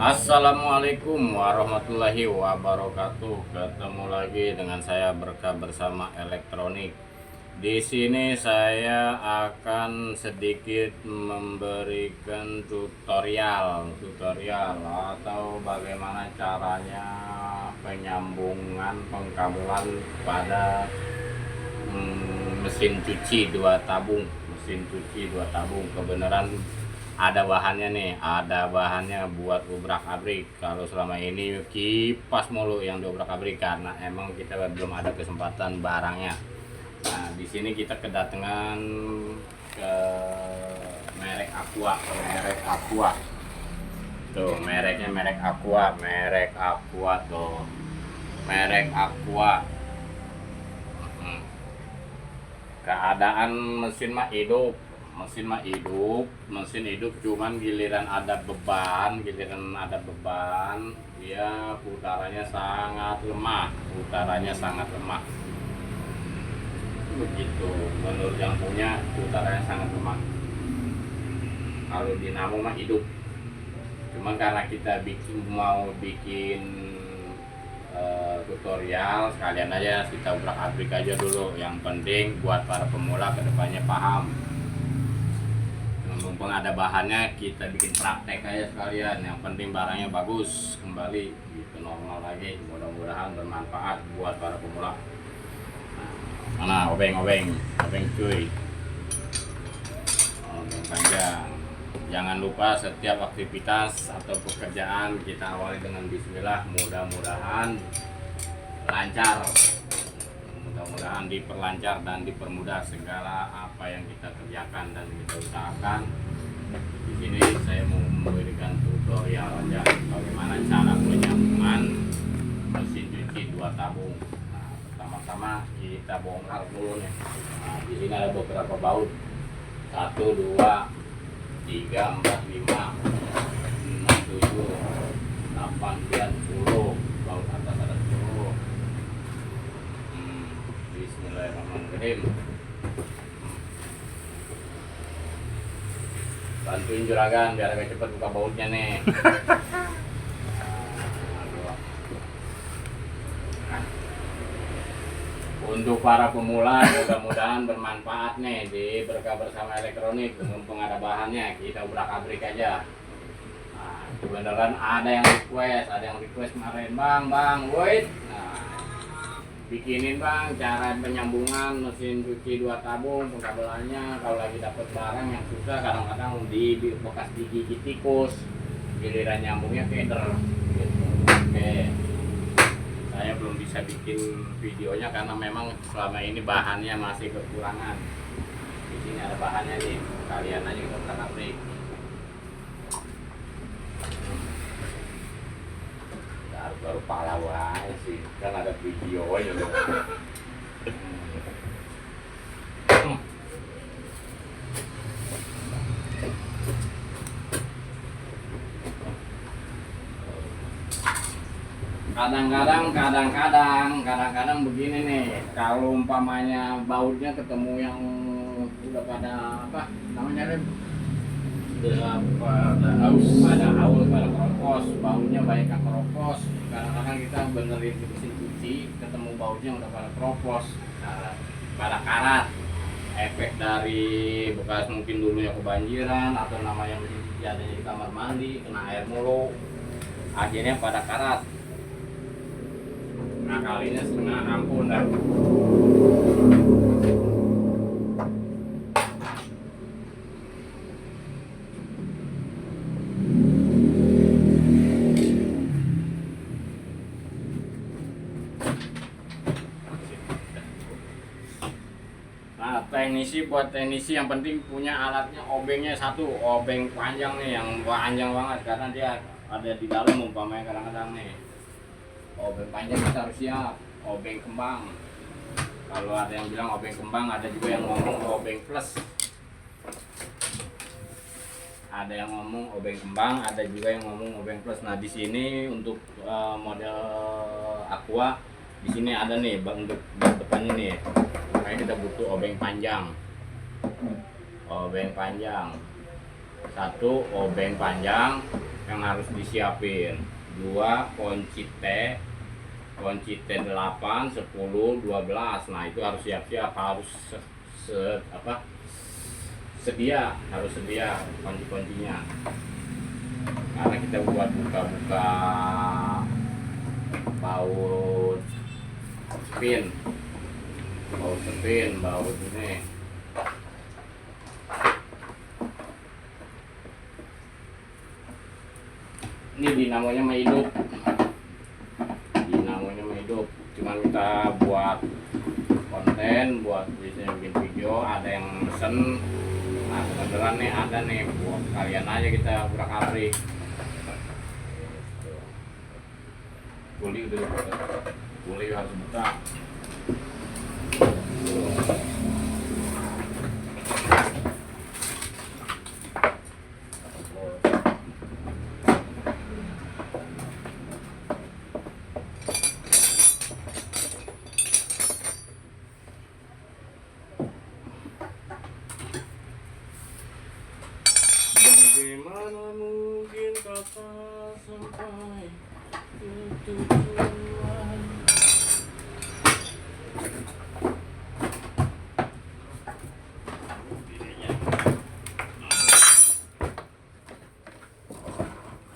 Assalamualaikum warahmatullahi wabarakatuh. Ketemu lagi dengan saya Berkah bersama elektronik. Di sini saya akan sedikit memberikan tutorial atau bagaimana caranya penyambungan pengkabelan pada mesin cuci dua tabung. Kebenaran ada bahannya nih, buat ubrak-abrik. Kalau selama ini kipas mulu yang diobrak-abrik karena emang kita belum ada kesempatan barangnya. Nah, di sini kita kedatangan ke merek Aqua. Tuh, mereknya merek Aqua tuh. Merek Aqua. Keadaan mesin mah hidup, cuman giliran ada beban dia putarannya sangat lemah, begitu. Menurut yang punya, putarannya sangat lemah. Kalau dinamo mah hidup, cuman karena kita mau bikin tutorial, sekalian aja kita ubrak-abrik aja dulu. Yang penting buat para pemula kedepannya paham. Mumpung ada bahannya, kita bikin praktek aja sekalian. Yang penting barangnya bagus, kembali gitu normal lagi. Mudah-mudahan bermanfaat buat para pemula. Mana obeng cuy, obeng panjang. Jangan lupa setiap aktivitas atau pekerjaan kita awali dengan bismillah. Mudah-mudahan lancar, diperlancar dan dipermudah segala apa yang kita kerjakan dan kita usahakan. Di sini saya mau memberikan tutorial aja bagaimana cara penyambungan mesin cuci dua tabung. Nah, pertama-tama kita bongkar dulu nih. Nah, di sini ada beberapa baut. 1, 2, 3, 4, 5, 6, 7, 8, 9, 10. Baut atas ada 10. Bismillahirrahmanirrahim. Bantuin juragan biar agak cepet buka bautnya nih. Untuk para pemula mudah-mudahan bermanfaat nih di Berkah bersama elektronik. Mumpung ada bahannya, kita ubrak-abrik aja. Nah, kebenaran ada yang request kemarin, bang, wait. Nah, bikinin bang cara penyambungan mesin cuci dua tabung pengkabelannya. Kalau lagi dapat barang yang susah, kadang-kadang di bekas digigit tikus, giliran nyambungnya keder gitu. Oke, saya belum bisa bikin videonya karena memang selama ini bahannya masih kekurangan. Di sini ada bahannya nih, kalian aja kita ubrak-abrik. Baru pahlaw aja sih, kan ada video aja loh. Kadang-kadang begini nih, kalau umpamanya bautnya ketemu yang udah pada apa namanya rem, pada keropos, bautnya banyak yang keropos. Kadang-kadang kita benerin di mesin cuci, ketemu bautnya udah pada keropos, pada karat. Efek dari bekas mungkin dulunya kebanjiran atau namanya mesin cuci adanya di kamar mandi, kena air mulu, akhirnya pada karat. Nah, kalinya setengah ampun dah. Nah, teknisi yang penting punya alatnya, obengnya satu, obeng panjang nih yang panjang banget karena dia ada di dalam. Umpamanya kadang-kadang nih obeng panjang kita harus siap. Obeng kembang, kalau ada yang bilang obeng kembang, ada juga yang ngomong obeng plus. Ada yang ngomong obeng kembang, ada juga yang ngomong obeng plus. Nah, di sini untuk model Aqua, di sini ada nih untuk depannya nih. Makanya kita butuh obeng panjang. Satu obeng panjang, yang harus disiapin. 2 kunci T, kunci T8, 10, 12. Nah, itu harus siap-siap, harus harus sedia kunci-kuncinya. Karena kita buat buka-buka baut spin, baut ini. Ini dinamonya hidup, cuman kita buat konten, buat bikin video, ada yang mesen. Nah, kebetulan nih ada nih, buat kalian aja kita ubrak-abrik. Kuli harus buka. Bagaimana mungkin kata sampai ke tujuan.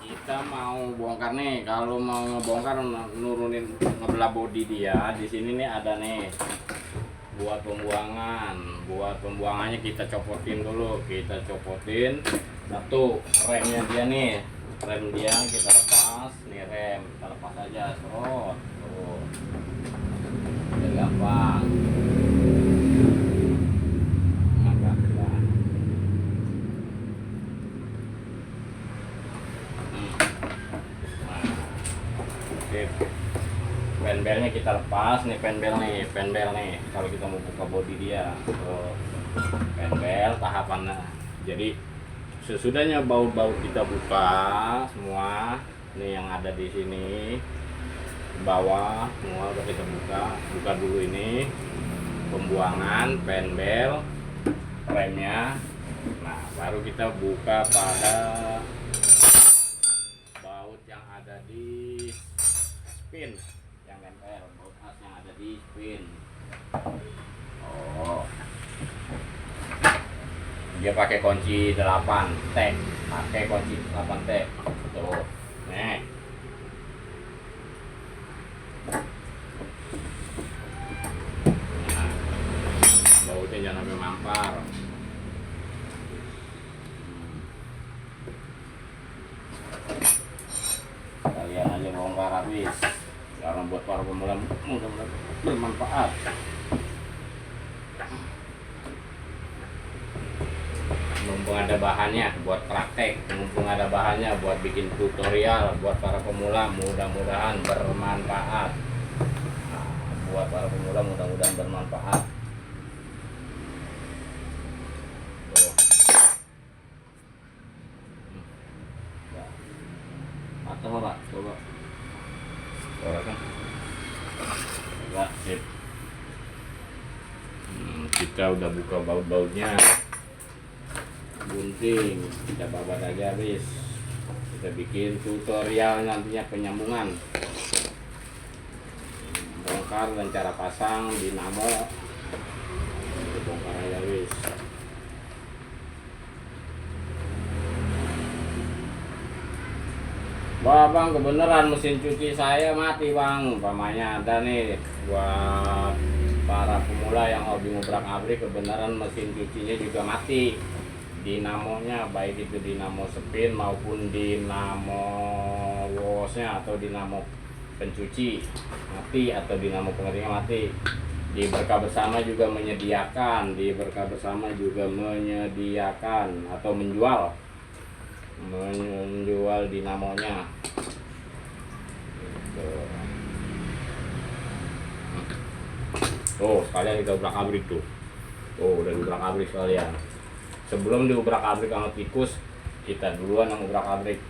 Kita mau bongkar nih, kalau mau ngebongkar nurunin ngebelah bodi dia. Di sini nih ada nih buat pembuangannya kita copotin dulu, satu remnya dia nih, rem dia kita lepas nih, rem kita lepas aja, tuh biar gampang. Penbelnya kita lepas nih, penbel nih kalau kita mau buka bodi dia. Penbel tahapannya. Jadi sesudahnya baut-baut kita buka semua nih, yang ada di sini bawah semua udah kita buka dulu. Ini pembuangan, penbel, remnya. Nah, baru kita buka pada baut yang ada di spin, yang nempel, baut as yang ada di spin. Dia pakai kunci 8 T, tuh nih. Nah, bautnya jangan sampai mampar. Kalian aja bongkar habis, karena buat para pemula mudah-mudahan bermanfaat. Mumpung ada bahannya buat praktek, buat bikin tutorial buat para pemula, mudah-mudahan bermanfaat. Tuh. Atau Pak, coba. Enggak, sip. Kita udah buka baut-bautnya. Gunting kita babat aja habis. Kita bikin tutorial nantinya penyambungan, bongkar dan cara pasang dinamo. Kita bongkar aja habis. Wah bang, kebenaran mesin cuci saya mati bang. Umpamanya ada nih buat para pemula yang hobi ngobrak-abrik, kebenaran mesin cucinya juga mati. Dinamonya, baik itu dinamo spin maupun dinamo washnya atau dinamo pencuci mati, atau dinamo pengeringan mati. Di Berkah Bersama juga menyediakan, atau menjual dinamonya. Oh, sekalian kita ubrak-abrik tuh. Oh, udah ubrak-abrik sekalian. Sebelum diubrak-abrik sama tikus, kita duluan yang ubrak-abrik.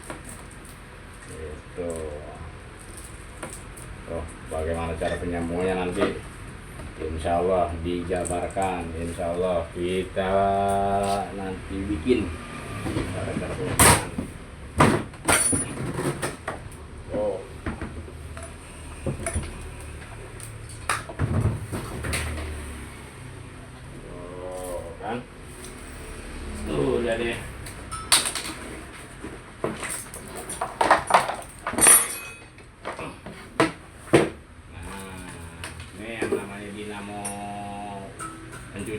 Gitu. Oh, bagaimana cara penyambungannya nanti? Insya Allah dijabarkan. Insya Allah kita nanti bikin cara-cara penyambungan.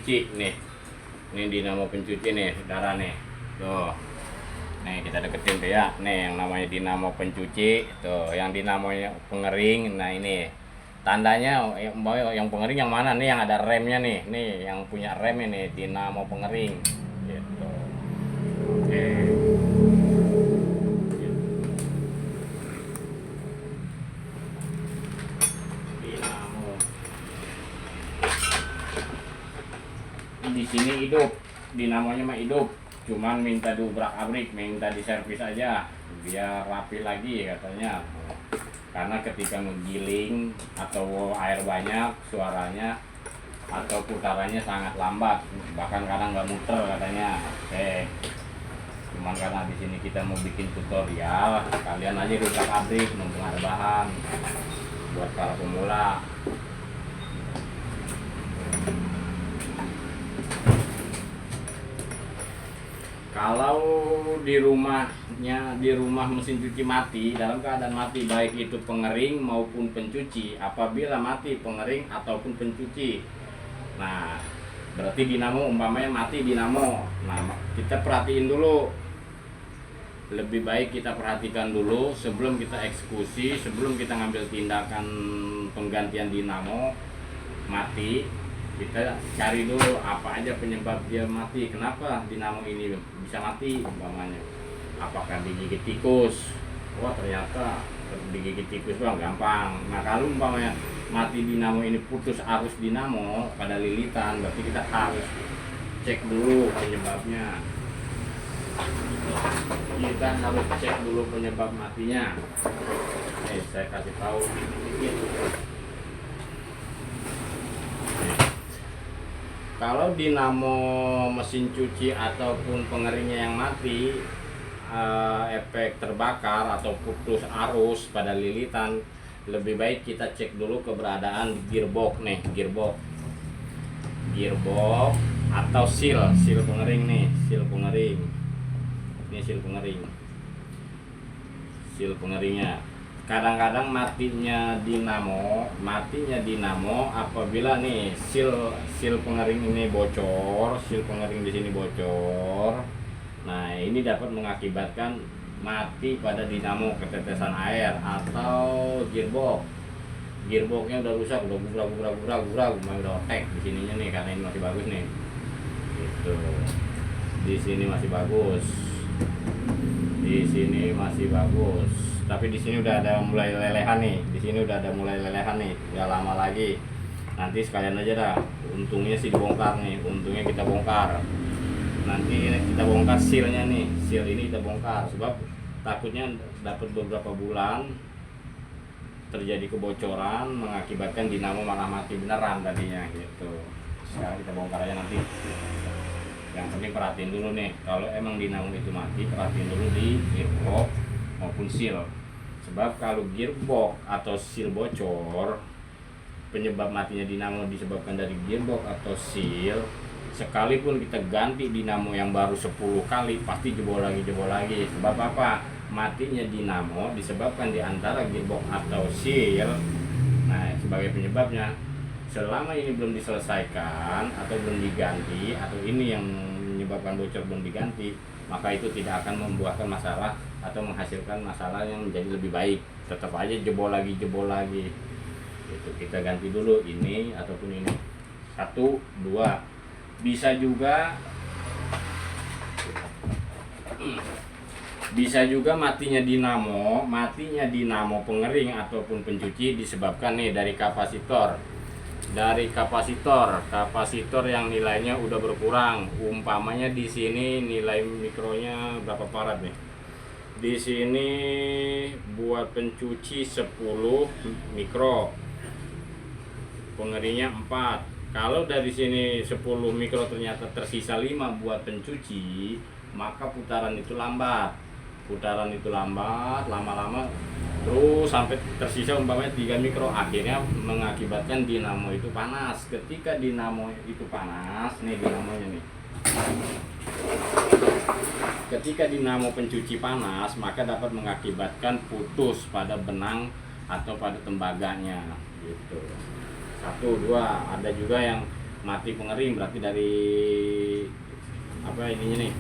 pencuci nih. Ini dinamo pencuci nih, saudara nih. Tuh. Nih kita deketin tuh ya. Nih yang namanya dinamo pencuci, tuh yang dinamonya pengering. Nah ini tandanya yang pengering yang mana nih, yang ada remnya nih. Nih yang punya rem ini dinamo pengering. Gitu. Oke. Dinamo. Di sini hidup, dinamonya mah hidup, cuman minta diubrak-abrik, minta diservis aja biar rapi lagi katanya, karena ketika menggiling atau air banyak suaranya atau putarannya sangat lambat, bahkan kadang nggak muter katanya. Oke, cuman karena di sini kita mau bikin tutorial, kalian aja diubrak-abrik mumpung ada bahan buat para pemula. Kalau di rumah mesin cuci mati, dalam keadaan mati, baik itu pengering maupun pencuci, apabila mati pengering ataupun pencuci, nah berarti dinamo umpamanya mati dinamo. Nah kita perhatiin dulu, lebih baik kita perhatikan dulu sebelum kita eksekusi, sebelum kita ngambil tindakan penggantian dinamo mati. Kita cari dulu apa aja penyebab dia mati, kenapa dinamo ini bisa mati umpamanya. Apakah digigit tikus? Wah ternyata digigit tikus bang, gampang. Nah kalau umpamanya mati dinamo ini putus arus dinamo pada lilitan, berarti kita harus cek dulu penyebabnya. Kita harus cek dulu penyebab matinya. Saya kasih tahu dikit. Kalau dinamo mesin cuci ataupun pengeringnya yang mati, efek terbakar atau putus arus pada lilitan, lebih baik kita cek dulu keberadaan gearbox nih, gearbox atau seal pengering nih, seal pengering. Ini seal pengeringnya. Kadang-kadang matinya dinamo apabila nih seal pengering ini bocor, seal pengering di sini bocor. Nah, ini dapat mengakibatkan mati pada dinamo ketetesan air atau gearboxnya udah rusak, udah gurag, udah otek di sininya nih, karena ini masih bagus nih. Gitu. Di sini masih bagus. Tapi di sini udah ada mulai lelehan nih. Udah lama lagi. Nanti sekalian aja dah. Untungnya sih dibongkar nih. Untungnya kita bongkar. Nanti kita bongkar sealnya nih. Seal ini kita bongkar. Sebab takutnya dapat beberapa bulan terjadi kebocoran mengakibatkan dinamo malah mati beneran tadinya gitu. Sekarang kita bongkar aja nanti. Yang penting perhatiin dulu nih, kalau emang dinamo itu mati, perhatiin dulu di gearbox maupun seal. Sebab kalau gearbox atau seal bocor, penyebab matinya dinamo disebabkan dari gearbox atau seal, sekalipun kita ganti dinamo yang baru 10 kali pasti jebol lagi. Sebab apa? Matinya dinamo disebabkan di antara gearbox atau seal. Nah, sebagai penyebabnya, selama ini belum diselesaikan atau belum diganti, atau ini yang menyebabkan bocor belum diganti, maka itu tidak akan membuahkan masalah atau menghasilkan masalah yang menjadi lebih baik. Tetap aja jebol lagi. Itu kita ganti dulu ini ataupun ini. 1, 2. Bisa juga matinya dinamo pengering ataupun pencuci disebabkan nih dari kapasitor. Kapasitor yang nilainya udah berkurang. Umpamanya di sini nilai mikronya berapa farad nih? Di sini buat pencuci 10 mikro, pengeringnya 4. Kalau dari sini 10 mikro ternyata tersisa 5 buat pencuci, maka putaran itu lambat, lama-lama terus sampai tersisa umpamanya 3 mikro, akhirnya mengakibatkan dinamo itu panas. Ketika dinamo itu panas, nih dinamonya nih. Ketika dinamo pencuci panas, maka dapat mengakibatkan putus pada benang atau pada tembaganya gitu. 1, 2. Ada juga yang mati pengering, berarti dari apa ininya nih,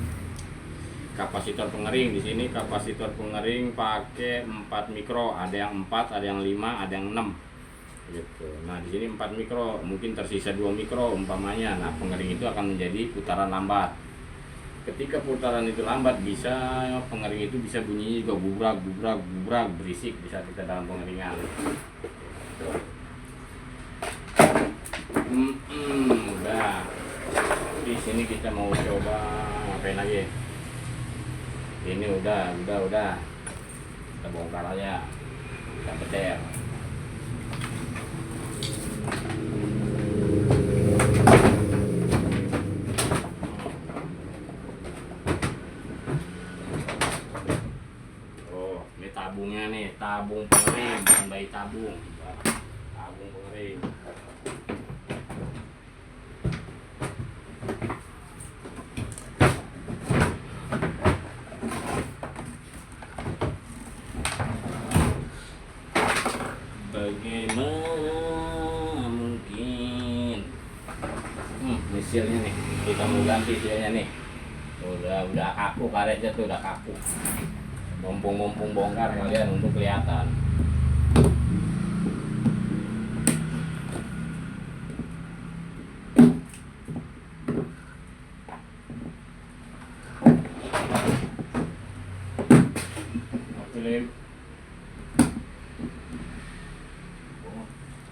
kapasitor pengering. Di sini kapasitor pengering pakai 4 mikro, ada yang 4, ada yang 5, ada yang 6 gitu. Nah, di sini 4 mikro, mungkin tersisa 2 mikro umpamanya. Nah, pengering itu akan menjadi putaran lambat. Ketika putaran itu lambat, bisa pengering itu bisa bunyinya juga gubrak gubrak gubrak, berisik bisa kita dalam pengeringan. Udah. Di sini kita mau coba ngapain lagi? Ini udah. Kita bongkar aja. Kita beter. Oh, ini tabungnya nih, tabung pengering, bukan bayi tabung. Tabung pengering. Bagaimana mungkin? Ini sealnya nih, kita mau ganti sealnya nih. Udah kaku karetnya tuh, udah kaku. Mumpung bongkar kalian untuk kelihatan.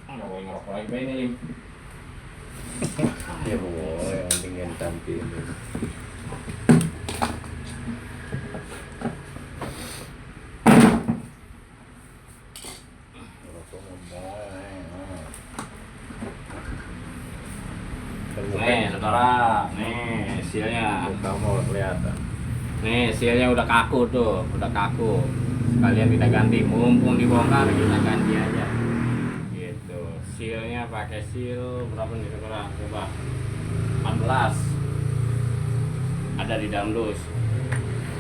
Nggak boleh ngerokok lagi Pak, ini Lim. Ya boleh, yang penting tampil. Nih saudara, nih sealnya. Kamu kelihatan. Nih sealnya udah kaku tuh, udah kaku. Sekalian kita ganti, mumpung dibongkar kita ganti aja. Gitu. Sealnya pakai seal berapa nih saudara? Coba 14. Ada di dalam dus.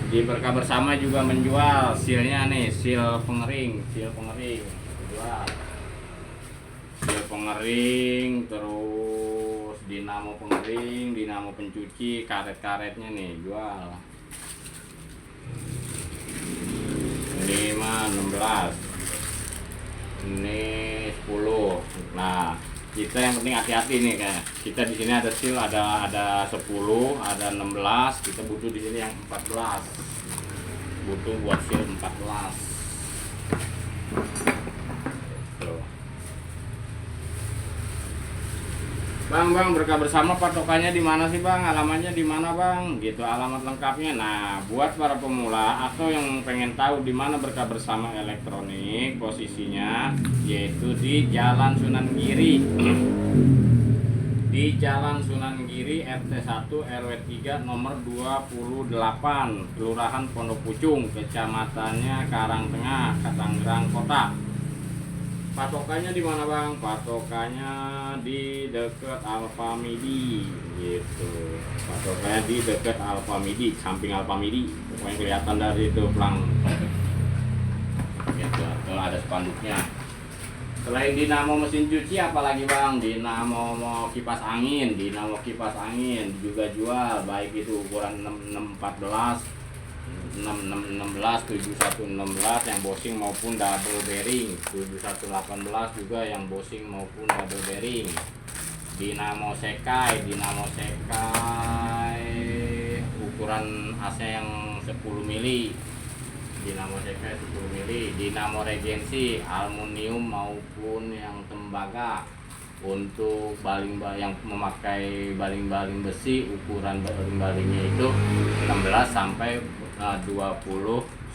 Di Berkah Bersama juga menjual sealnya nih, seal pengering jual. Seal pengering, terus dinamo pengering, dinamo pencuci, karet-karetnya nih jual. Ini mah 16, ini 10. Nah, kita yang penting hati-hati nih, kayak kita di sini ada seal, ada 10, ada 16, kita butuh di sini yang 14. Butuh buat seal 14. Tuh. Bang, Berkah Bersama patokannya di mana sih Bang? Alamatnya di mana Bang? Gitu alamat lengkapnya. Nah, buat para pemula atau yang pengen tahu di mana Berkah Bersama Elektronik posisinya, yaitu di Jalan Sunan Giri. Di Jalan Sunan Giri RT 1 RW 3 nomor 28, Kelurahan Pondok Pucung, Kecamatannya Karangtengah, Tangerang Kota. Patokannya di mana Bang? Patokannya di dekat Alfamidi gitu. Patokannya di dekat Alfamidi, samping Alfamidi. Pokoknya kelihatan dari itu pelang. Gitu. Kalau ada spanduknya. Selain dinamo mesin cuci apalagi Bang? Dinamo mau kipas angin, juga jual, baik itu ukuran 6614, 7116 yang bosing maupun double bearing, 7118 juga yang bosing maupun double bearing. Dinamo Sekai ukuran AC yang 10 mili. Dinamo Sekai 10 mili. Dinamo Regency aluminium maupun yang tembaga. Untuk baling-baling yang memakai baling-baling besi, ukuran baling-balingnya itu 16 sampai 20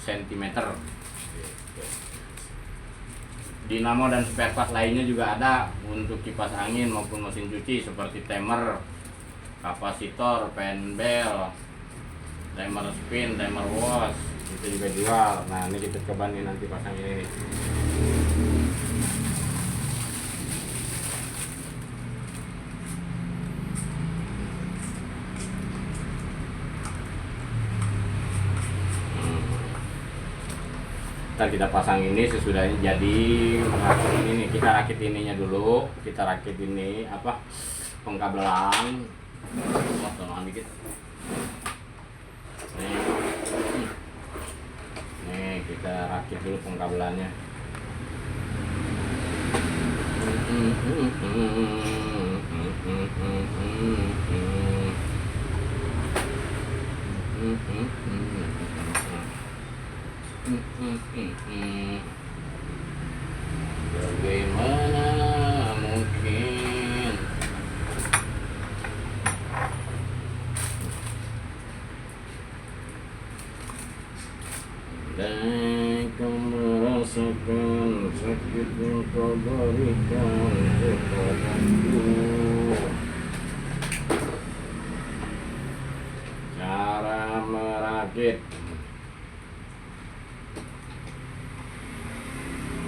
cm. Dinamo dan spare part lainnya juga ada untuk kipas angin maupun mesin cuci seperti timer, kapasitor, fan bell, timer spin, timer wash, itu juga jual. Nah, ini kita coba nih nanti pasang ini nih. Ntar kita pasang ini sesudahnya jadi merakit ini nih. Kita rakit ininya dulu, kita rakit ini apa pengkabelan. Tolong dikit. Nih kita rakit dulu pengkabelannya. Bagaimana mungkin dan kau merasakan sakit yang kau berikan kepadaku. Cara merakit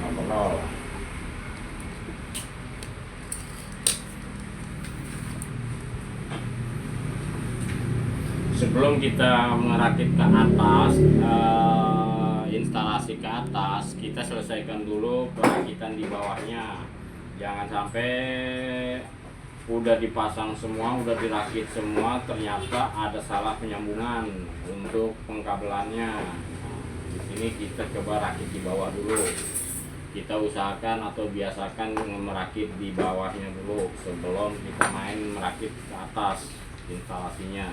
ngobrol. Sebelum kita merakit ke atas, instalasi ke atas, kita selesaikan dulu perakitan di bawahnya. Jangan sampai udah dipasang semua, udah dirakit semua, ternyata ada salah penyambungan untuk pengkabelannya. Di sini kita coba rakit di bawah dulu. Kita usahakan atau biasakan merakit di bawahnya dulu sebelum kita main merakit ke atas instalasinya.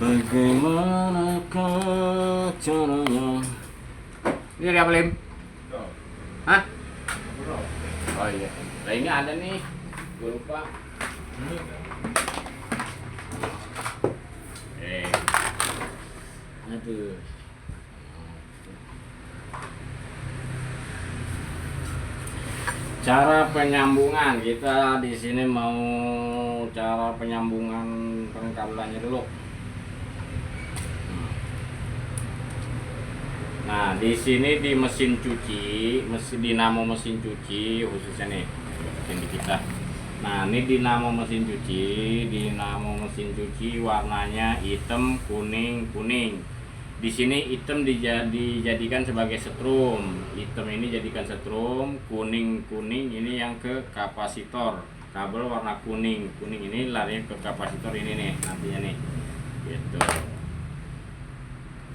Bagaimanakah caranya? Ini ada apa, Lim? Hah? Oh iya. Nah ini ada nih. Gue lupa. Aduh. Cara penyambungan, kita di sini mau cara penyambungan pengkabelannya dulu. Nah, di sini di mesin cuci, dinamo mesin cuci khususnya nih, ini kita. Nah, ini dinamo mesin cuci warnanya hitam, kuning. Di sini hitam dijadikan sebagai setrum. Hitam ini jadikan setrum, kuning ini yang ke kapasitor. Kabel warna kuning ini larinya ke kapasitor ini nih nantinya nih. Gitu.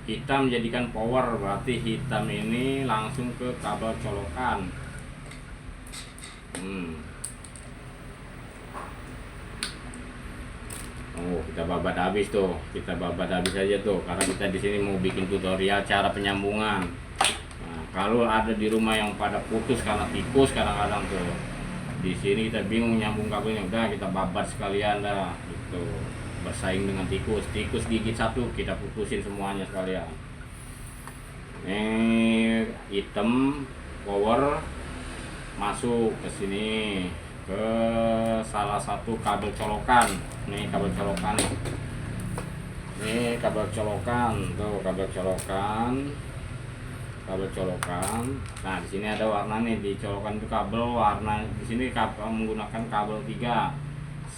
Hitam jadikan power, berarti hitam ini langsung ke kabel colokan. Oh, kita babat habis tuh. Kita babat habis aja tuh karena kita di sini mau bikin tutorial cara penyambungan. Nah, kalau ada di rumah yang pada putus karena tikus kadang-kadang tuh. Di sini kita bingung nyambung kabelnya, udah kita babat sekalian dah gitu. Bersaing dengan tikus gigit satu, kita putusin semuanya sekalian. Ini hitam power masuk ke sini ke salah satu kabel colokan. Nih kabel colokan nih. Nih kabel colokan, tuh kabel colokan. Nah, di sini ada warna nih, di colokan itu kabel warna. Di sini kabel menggunakan kabel 3.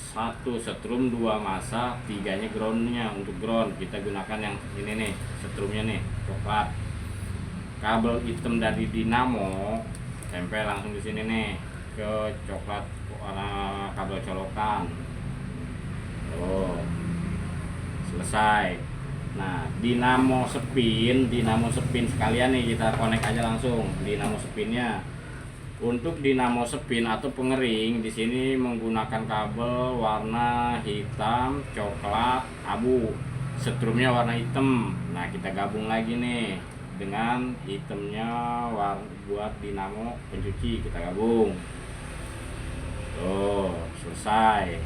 1 setrum, 2 masa, 3-nya groundnya. Untuk ground kita gunakan yang ini nih, setrumnya nih, coklat. Kabel hitam dari dinamo tempel langsung di sini nih ke coklat warna kabel colokan. Oh, selesai. Nah, dinamo spin sekalian nih kita connect aja langsung dinamo spinnya. Untuk dinamo spin atau pengering di sini menggunakan kabel warna hitam, coklat, abu. Setrumnya warna hitam. Nah, kita gabung lagi nih dengan hitamnya buat dinamo pencuci, kita gabung. Tuh, selesai.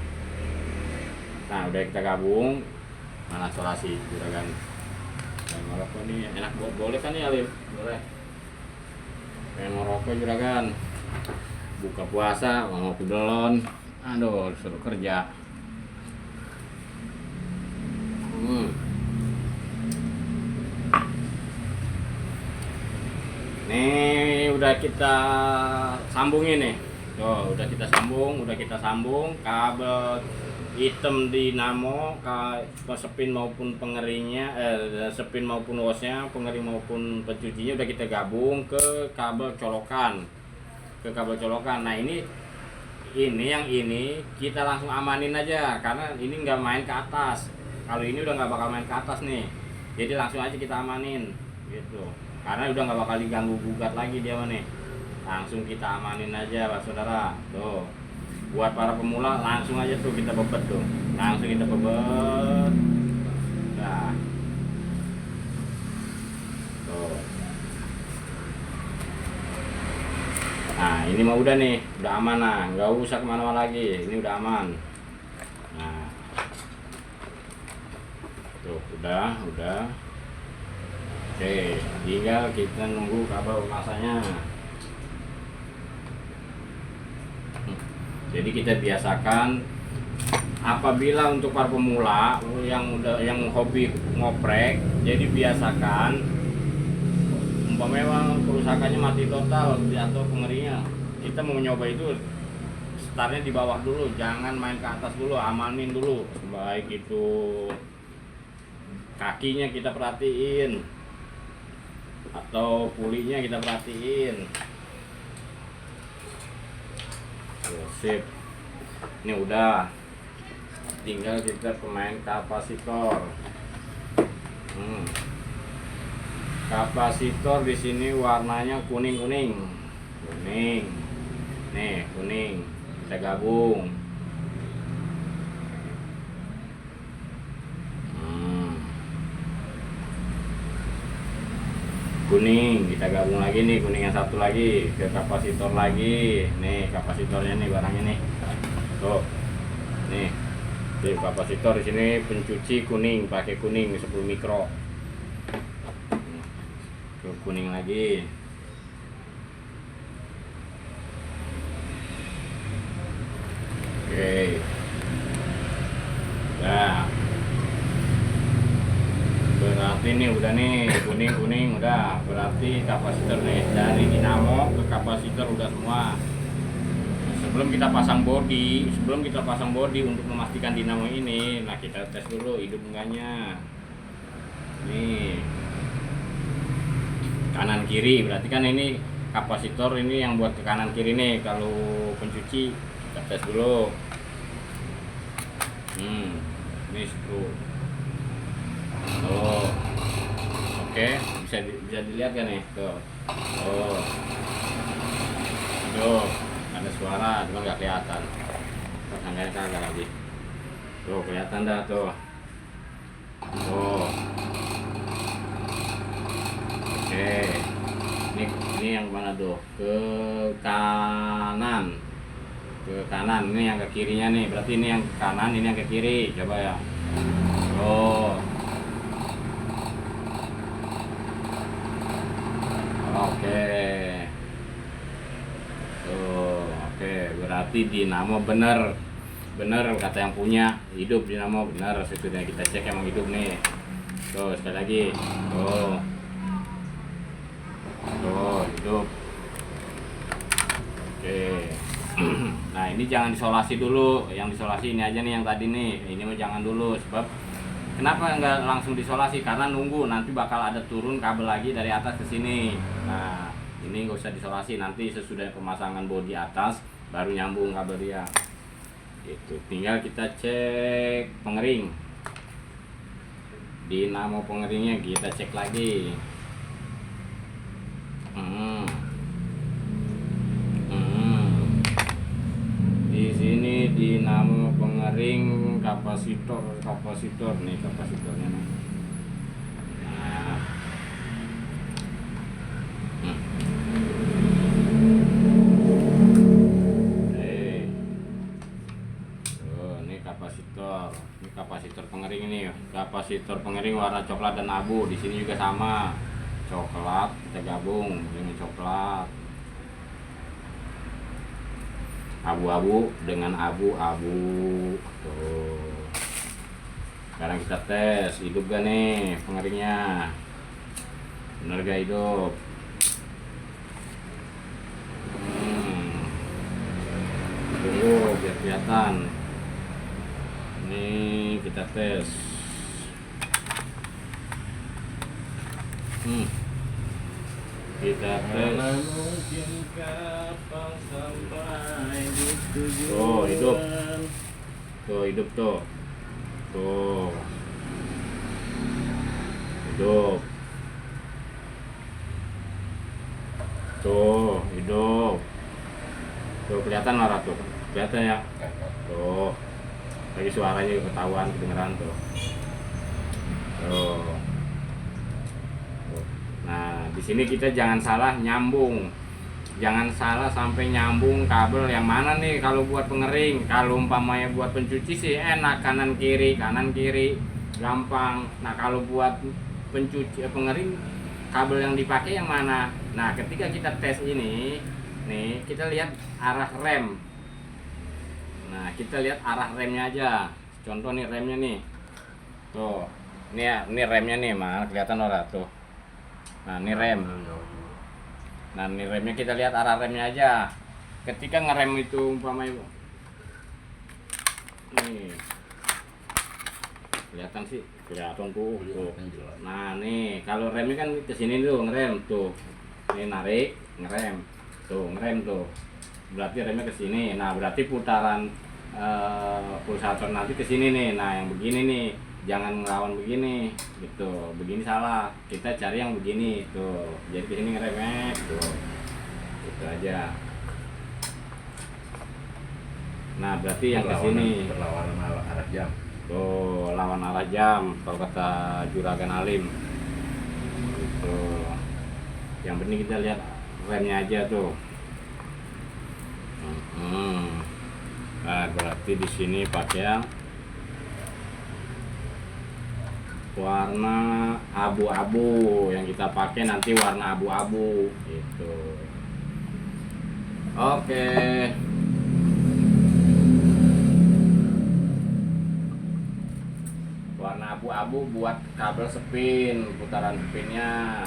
Nah, udah kita gabung. Mana solasi juragan. Pengen merokok nih, enak boleh kan ya, Lim? Boleh. Pengen merokok juragan. Buka puasa, mau ngopi belon. Aduh, suruh kerja. Nih udah kita sambungin nih. Tuh, udah kita sambung kabel hitam dinamo ke sepin maupun pengeringnya, sepin maupun hose-nya, pengering maupun pencucinya udah kita gabung ke kabel colokan. Nah, ini yang ini kita langsung amanin aja karena ini nggak main ke atas. Kalau ini udah nggak bakal main ke atas nih. Jadi langsung aja kita amanin gitu. Karena udah nggak bakal diganggu gugat lagi dia nih. Langsung kita amanin aja Pak Saudara. Tuh. Buat para pemula langsung aja tuh kita bebet tuh. Langsung kita bebet. Nah. Tuh. Nah, ini mah udah nih, udah aman lah, nggak usah kemana-mana lagi. Ini udah aman. Nah. Tuh, udah. Oke, tinggal kita nunggu kabel masanya. Jadi kita biasakan apabila untuk para pemula yang hobi ngoprek, jadi biasakan memang kerusakannya mati total atau pengeringnya, kita mau nyoba itu startnya di bawah dulu, jangan main ke atas dulu, amanin dulu. Baik itu kakinya kita perhatiin atau pulinya kita perhatiin. Sip, ini udah, tinggal kita pemain kapasitor. Kapasitor di sini warnanya kuning, nih kuning, kita gabung. Kuning kita gabung lagi nih, kuning yang satu lagi ke kapasitor lagi. Nih kapasitornya nih, barangnya nih. Tuh. Nih. Di kapasitor di sini pencuci kuning, pakai kuning 10 mikro. Ke kuning lagi. Oke. Nah. Berarti ini udah nih kuning udah, berarti kapasitor nih dari dinamo ke kapasitor udah semua. Sebelum kita pasang bodi untuk memastikan dinamo ini, nah kita tes dulu hidup enggaknya. Nih kanan kiri, berarti kan ini kapasitor ini yang buat ke kanan kiri nih. Kalau pencuci kita tes dulu. Ini skru. Oh, oke, bisa dilihat kan nih, tuh. Tuh, ada suara, cuma nggak kelihatan. Tangganya kagak lagi. Tuh, kelihatan dah tuh. Oke, ini yang mana tuh? Ke kanan. Ini yang ke kirinya nih. Berarti ini yang ke kanan, ini yang ke kiri. Coba ya. Oke, berarti dinamo bener kata yang punya, hidup dinamo bener. Sesudah kita cek emang hidup nih. Tuh sekali lagi, tuh hidup. Oke. Nah ini jangan disolasi dulu, yang disolasi ini aja nih yang tadi nih. Ini mah jangan dulu, sebab kenapa nggak langsung disolasi? Karena nunggu nanti bakal ada turun kabel lagi dari atas ke sini. Nah ini nggak usah disolasi, nanti sesudah pemasangan bodi atas baru nyambung kabel dia. Itu tinggal kita cek pengering, dinamo pengeringnya kita cek lagi. Di sini dinamo pengering kapasitor nih, kapasitornya nih. Kapasitor pengering ini, kapasitor pengering warna coklat dan abu. Di sini juga sama, coklat, kita gabung dengan coklat, abu-abu dengan abu-abu. Tuh. Sekarang kita tes hidup gak nih pengeringnya, bener gak hidup? tunggu biar kelihatan. Ini kita tes. Kita tes. Tuh hidup. Tuh hidup tuh. Tuh. Hidup. Tuh hidup. Tuh kelihatan Nora tuh. Kelihatan ya. Tuh. Lagi suaranya ketahuan kedengeran tuh. Tuh. Nah, di sini kita jangan salah nyambung. Jangan salah sampai nyambung kabel yang mana nih kalau buat pengering. Kalau umpamanya buat pencuci sih enak, kanan kiri gampang. Nah, kalau buat pencuci pengering kabel yang dipakai yang mana? Nah, ketika kita tes ini, nih kita lihat arah rem. Nah, kita lihat arah remnya aja. Contoh nih remnya nih. Tuh. Ini ya, ini remnya nih, Mal. Kelihatan ora tuh. Nah, ini rem. Nah, ini remnya kita lihat arah remnya aja. Ketika ngerem itu umpamanya nih. Kelihatan sih, kelihatan tuh. Nah, nih kalau remnya kan ke sini tuh ngerem tuh. Ini narik, ngerem. Tuh, ngerem tuh. Berarti remnya ke sini. Nah, berarti putaran pulsator nanti ke sini nih. Nah, yang begini nih. Jangan ngelawan begini gitu, begini salah, kita cari yang begini tuh, jadi kesini ngeremek tuh, itu aja. Nah, berarti yang kesini berlawanan arah jam tuh, lawan arah jam kalau kata Juragan Alim itu. Yang penting kita lihat remnya aja tuh. Nah, berarti di sini pakai yang warna abu-abu, yang kita pakai nanti warna abu-abu gitu. Oke. Warna abu-abu buat kabel spin, putaran spinnya.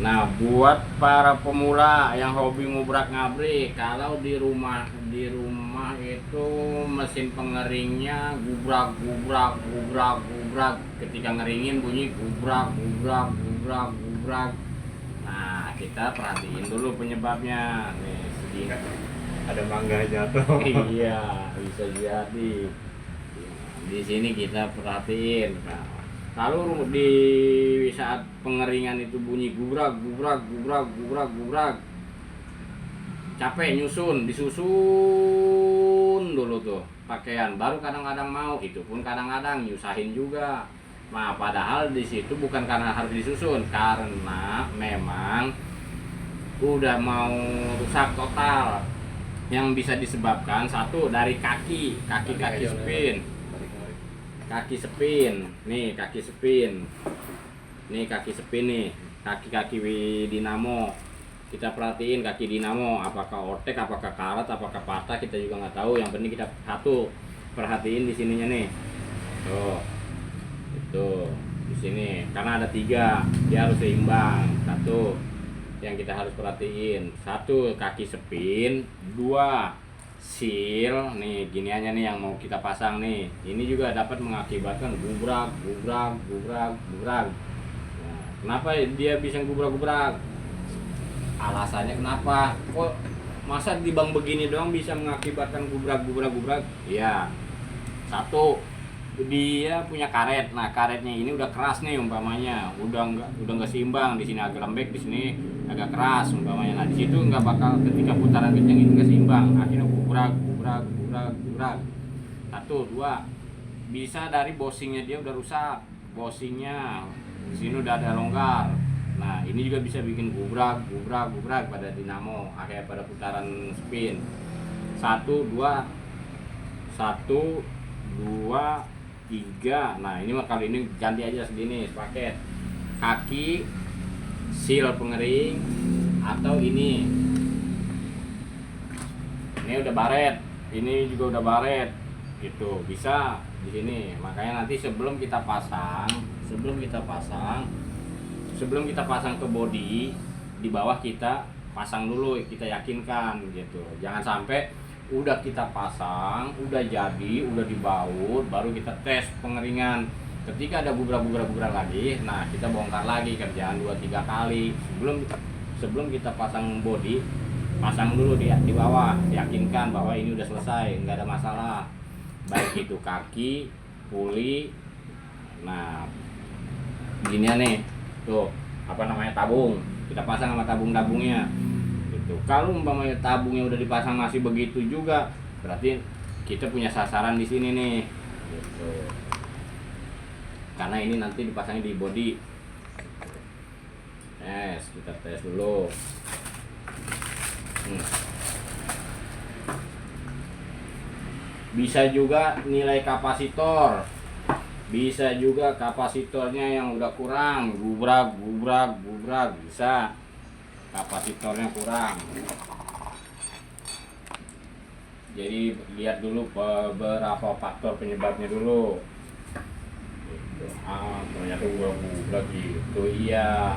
Nah, buat para pemula yang hobi ngubrak-ngabrik, kalau di rumah itu mesin pengeringnya gubrak, ketika ngeringin bunyi gubrak. Nah, kita perhatiin dulu penyebabnya. Nih, sedikit ada mangga jatuh. Iya, bisa jadi. Di sini kita perhatiin. Nah, kalau di saat pengeringan itu bunyi gubrak, capek nyusun, disusun dulu tuh pakaian, baru kadang-kadang mau. Itu pun kadang-kadang nyusahin juga. Nah, padahal di situ bukan karena harus disusun, karena memang udah mau rusak total. Yang bisa disebabkan satu dari kaki spin. Kaki spin, nih kaki spin nih, kaki dinamo. Kita perhatiin kaki dinamo, apakah ortek, apakah karat, apakah patah, kita juga nggak tahu. Yang penting kita perhatiin di sininya nih. Tuh, itu di sini karena ada 3, dia harus seimbang. Satu yang kita harus perhatiin, satu kaki spin, 2 seal. Nih giniannya nih yang mau kita pasang nih, ini juga dapat mengakibatkan gubrak. Nah, kenapa dia bisa gubrak? Alasannya kenapa? Kok masa di bang begini doang bisa mengakibatkan gubrak? Iya. Satu, dia punya karet. Nah, karetnya ini udah keras nih umpamanya, udah nggak seimbang. Di sini agak lembek, di sini agak keras umpamanya. Nah, di situ nggak bakal, ketika putaran kencang itu nggak seimbang, akhirnya gubrak. Satu, 2, bisa dari bosingnya dia udah rusak. Bosingnya di sini udah ada longgar. Nah, ini juga bisa bikin gubrak pada dinamo, akhirnya pada putaran spin. 1, 2, 3. Nah, ini mah kali ini ganti aja segini sepaket. Kaki seal pengering atau ini udah baret, ini juga udah baret gitu, bisa di sini. Makanya nanti sebelum kita pasang ke bodi, di bawah kita pasang dulu, kita yakinkan gitu. Jangan sampai udah kita pasang, udah jadi, udah dibaut, baru kita tes pengeringan. Ketika ada gubrak lagi, nah kita bongkar lagi, kerjaan 2-3 kali sebelum kita pasang body. Pasang dulu di bawah, yakinkan bahwa ini udah selesai, nggak ada masalah, baik itu kaki, puli. Nah ginian nih tuh, apa namanya, tabung, kita pasang sama tabungnya gitu. Kalau umpamanya tabungnya udah dipasang masih begitu juga, berarti kita punya sasaran di sini nih gitu. Karena ini nanti dipasangnya di body. Kita tes dulu. Bisa juga nilai kapasitor, bisa juga kapasitornya yang udah kurang, gubrak, bisa kapasitornya kurang. Jadi lihat dulu beberapa faktor penyebabnya dulu. Ternyata gubrak gitu, iya.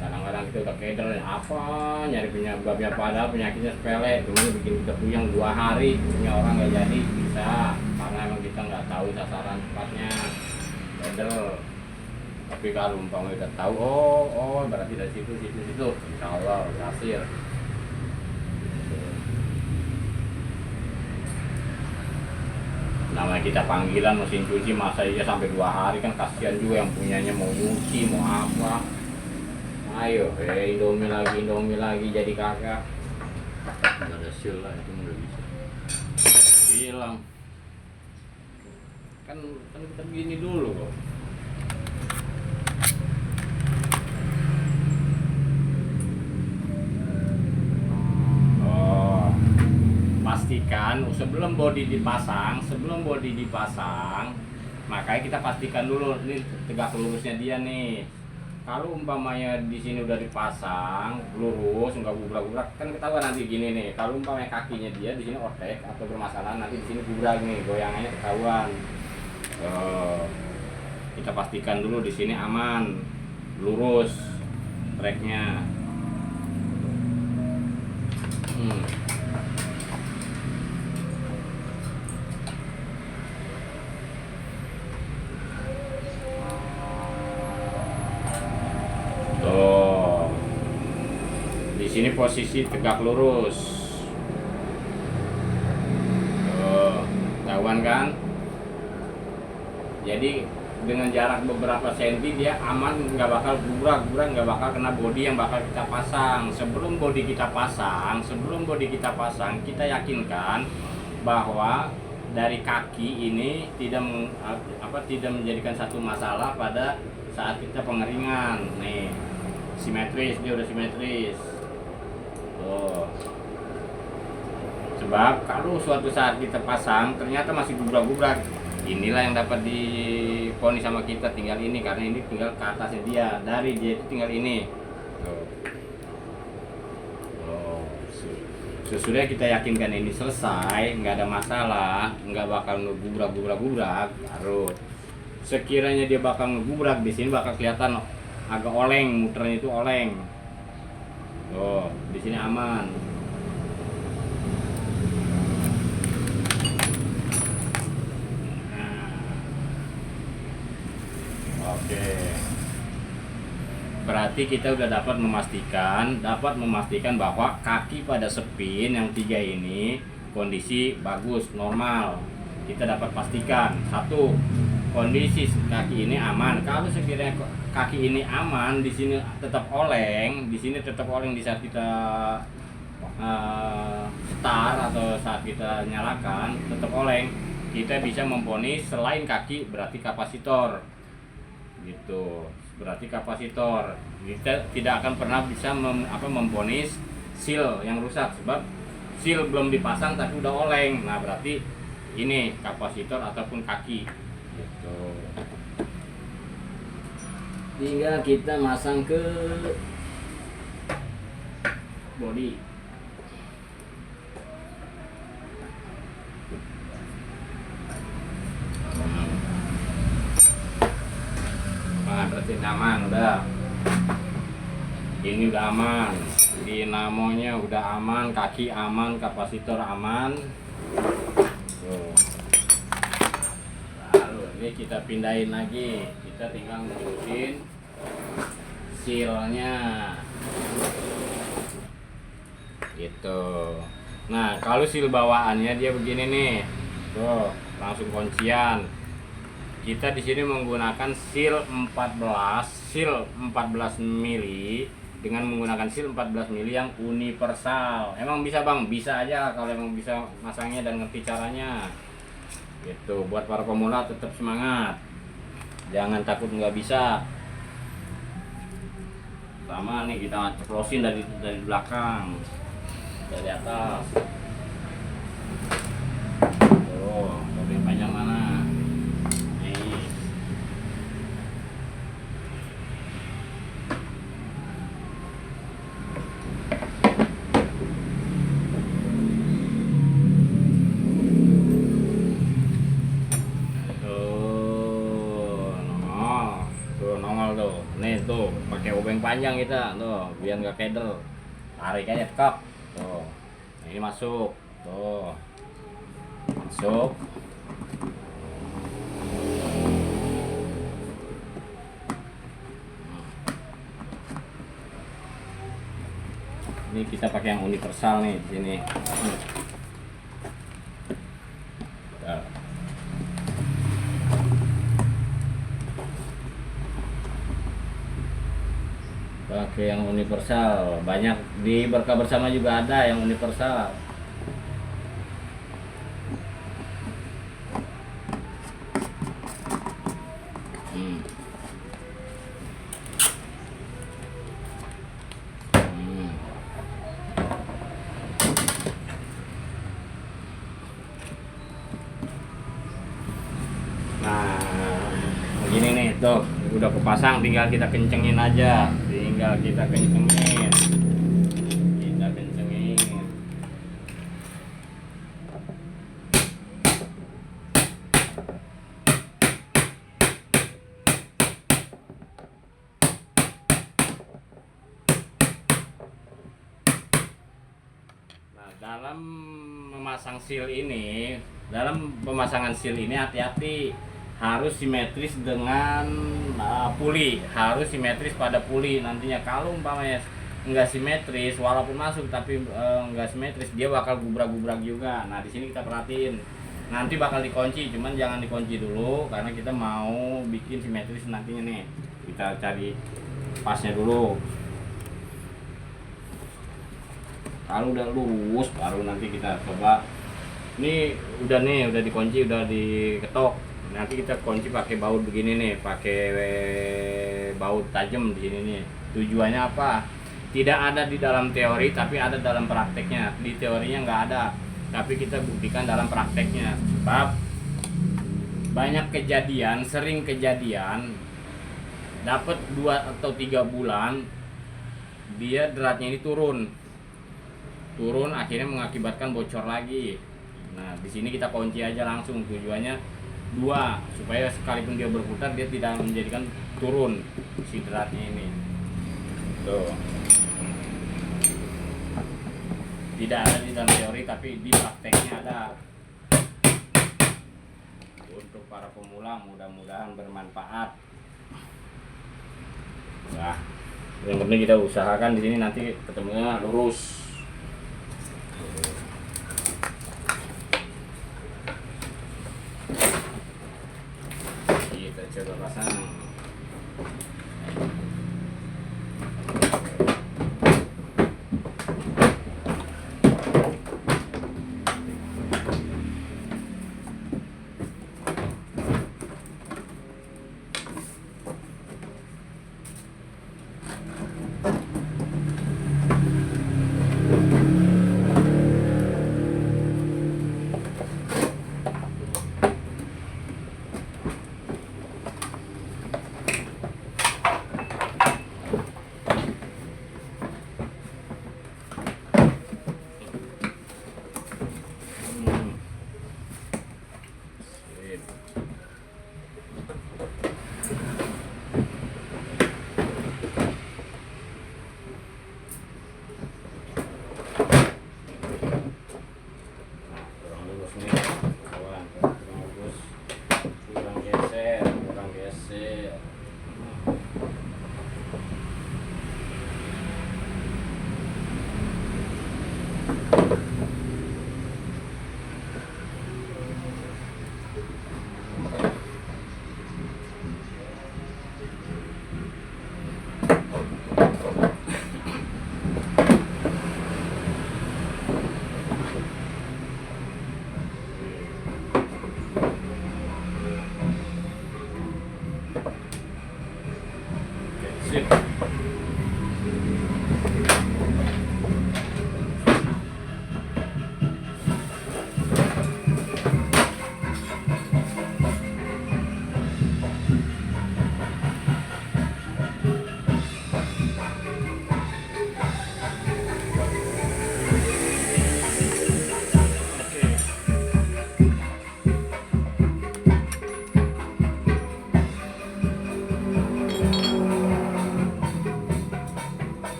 Kadang-kadang kita udah keder apa nyari penyebabnya, padahal penyakitnya sepele, cuma bikin kita puyeng 2 hari, punya orang nggak jadi, bisa karena emang kita nggak tahu sasaran tepatnya, keder. Tapi kalau umpamanya udah tahu, oh berarti dari situ, insya Allah berhasil. Namanya kita panggilan mesin cuci, masa iya sampai 2 hari, kan kasihan juga yang punyanya, mau nyuci mau apa. Ayo, Indomie lagi jadi kagak. Nggak ada seal lah, itu nggak bisa. Bilang kan kita begini dulu kok. Pastikan sebelum body dipasang, makanya kita pastikan dulu ini tegak lurusnya dia nih. Kalau umpamanya di sini udah dipasang lurus, nggak gubrak, kan ketahuan nanti gini nih. Kalau umpamanya kakinya dia di sini otek atau bermasalah, nanti di sini gubrak nih, goyangannya ketahuan. Kita pastikan dulu di sini aman, lurus treknya. Di sini posisi tegak lurus. Tahuan kan? Jadi dengan jarak beberapa senti dia aman, nggak bakal gubrak, nggak bakal kena bodi yang bakal kita pasang. Sebelum bodi kita pasang, kita yakinkan bahwa dari kaki ini tidak menjadikan satu masalah pada saat kita pengeringan. Nih, dia udah simetris. Sebab kalau suatu saat kita pasang ternyata masih gubrak, inilah yang dapat diponis sama kita, tinggal ini, karena ini tinggal ke atasnya dia, dari dia itu tinggal ini. Sesudah kita yakinkan ini selesai, nggak ada masalah, nggak bakal ngegubrak, baru sekiranya dia bakal ngegubrak, di sini bakal kelihatan agak oleng, muternya itu oleng. Di sini aman. Oke. Berarti kita udah dapat memastikan bahwa kaki pada spin yang 3 ini kondisi bagus, normal. Kita dapat pastikan, satu, kondisi kaki ini aman. Kalau sekiranya kaki ini aman, di sini tetap oleng, di saat kita start atau saat kita nyalakan tetap oleng, kita bisa memponis selain kaki berarti kapasitor. Gitu. Berarti kapasitor. Kita tidak akan pernah bisa memponis seal yang rusak, sebab seal belum dipasang tapi udah oleng. Nah, berarti ini kapasitor ataupun kaki. Gitu. Tinggal kita masang ke body. Berarti nyaman udah. Ini udah aman, dinamonya udah aman, kaki aman, kapasitor aman. Tuh. Lalu ini kita pindahin lagi, kita tinggal ngurusin sealnya gitu. Nah kalau seal bawaannya dia begini nih, tuh langsung kuncian. Kita di sini menggunakan seal 14 mili dengan menggunakan seal 14 mili yang universal. Emang bisa bang? Bisa aja kalau emang bisa masangnya dan ngerti caranya. Gitu. Buat para pemula tetap semangat. Jangan takut nggak bisa. Sama nih kita ceplosin dari belakang, dari atas. Tuh, topeng panjang mana? Nih. Nongol tuh. Nih tuh, pakai obeng panjang kita tuh, biar nggak keder. Tarik aja tekap. Tuh. Nah, ini masuk. Tuh. Masuk. Ini kita pakai yang universal nih di sini. Nah. Pakai yang universal, banyak di Berkah Bersama juga ada yang universal. Nah, begini nih, tuh udah kepasang, tinggal kita kencengin aja, tinggal kita kencengin. Nah, dalam pemasangan seal ini hati-hati, harus simetris dengan puli, harus simetris pada puli nantinya. Kalau umpamanya nggak simetris, walaupun masuk tapi nggak simetris, dia bakal gubrak-gubrak juga. Nah di sini kita perhatiin, nanti bakal dikunci, cuman jangan dikunci dulu karena kita mau bikin simetris nantinya nih. Kita cari pasnya dulu. Kalau udah lurus baru nanti kita coba. Ini udah dikunci, udah diketok. Nanti kita kunci pakai baut begini nih, pakai baut tajam di sini nih. Tujuannya apa? Tidak ada di dalam teori tapi ada dalam prakteknya. Di teorinya nggak ada, tapi kita buktikan dalam prakteknya. Sebab banyak kejadian, sering kejadian dapat 2 atau 3 bulan dia dratnya ini turun akhirnya mengakibatkan bocor lagi. Nah di sini kita kunci aja langsung, tujuannya 2 supaya sekalipun dia berputar dia tidak menjadikan turun si dratnya ini. Tuh. Tidak ada di dalam teori tapi di prakteknya ada. Untuk para pemula mudah-mudahan bermanfaat. Nah, yang penting kita usahakan di sini nanti ketemunya lurus. Kita coba pasang.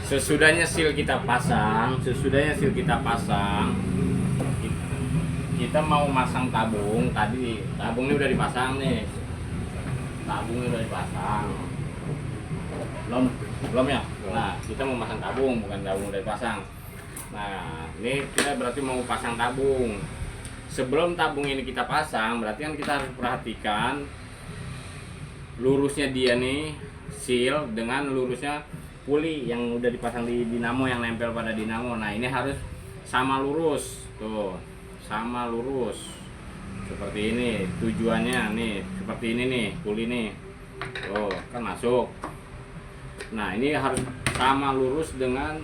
Sesudahnya seal kita pasang, kita mau masang tabung. Tadi tabungnya udah dipasang nih. Belum ya. Nah, kita mau masang tabung, bukan tabung udah dipasang. Nah, ini kita berarti mau pasang tabung. Sebelum tabung ini kita pasang, berarti kan kita harus perhatikan lurusnya dia nih, seal dengan lurusnya puli yang udah dipasang di dinamo, yang nempel pada dinamo. Nah, ini harus sama lurus tuh, sama lurus seperti ini. Tujuannya nih seperti ini nih, puli nih tuh kan masuk. Nah, ini harus sama lurus dengan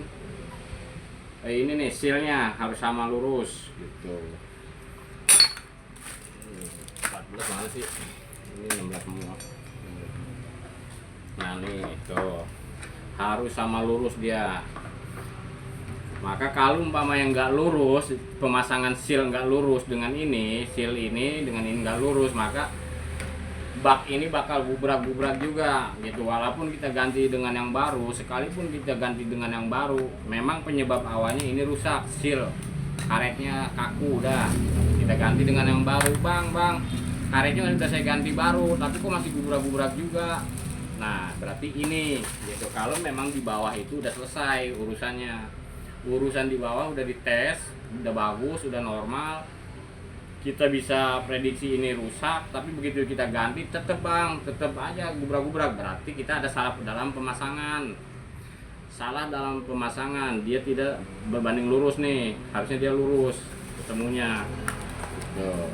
ini nih, sealnya harus sama lurus gitu. 14 mana sih, ini 16 semua. Nah, nih tuh harus sama lurus dia. Maka kalau umpama yang nggak lurus, pemasangan seal nggak lurus dengan ini, seal ini dengan ini nggak lurus, maka bak ini bakal gubrak-gubrak juga gitu. Walaupun kita ganti dengan yang baru, sekalipun kita ganti dengan yang baru, memang penyebab awalnya ini rusak, seal karetnya kaku. Udah kita ganti dengan yang baru, bang karetnya udah saya ganti baru, tapi kok masih gubrak-gubrak juga. Nah, berarti ini gitu. Kalau memang di bawah itu udah selesai urusannya, urusan di bawah udah dites, udah bagus, udah normal, kita bisa prediksi ini rusak. Tapi begitu kita ganti, tetep aja gubrak-gubrak. Berarti kita ada salah dalam pemasangan. Dia tidak berbanding lurus nih, harusnya dia lurus ketemunya tuh.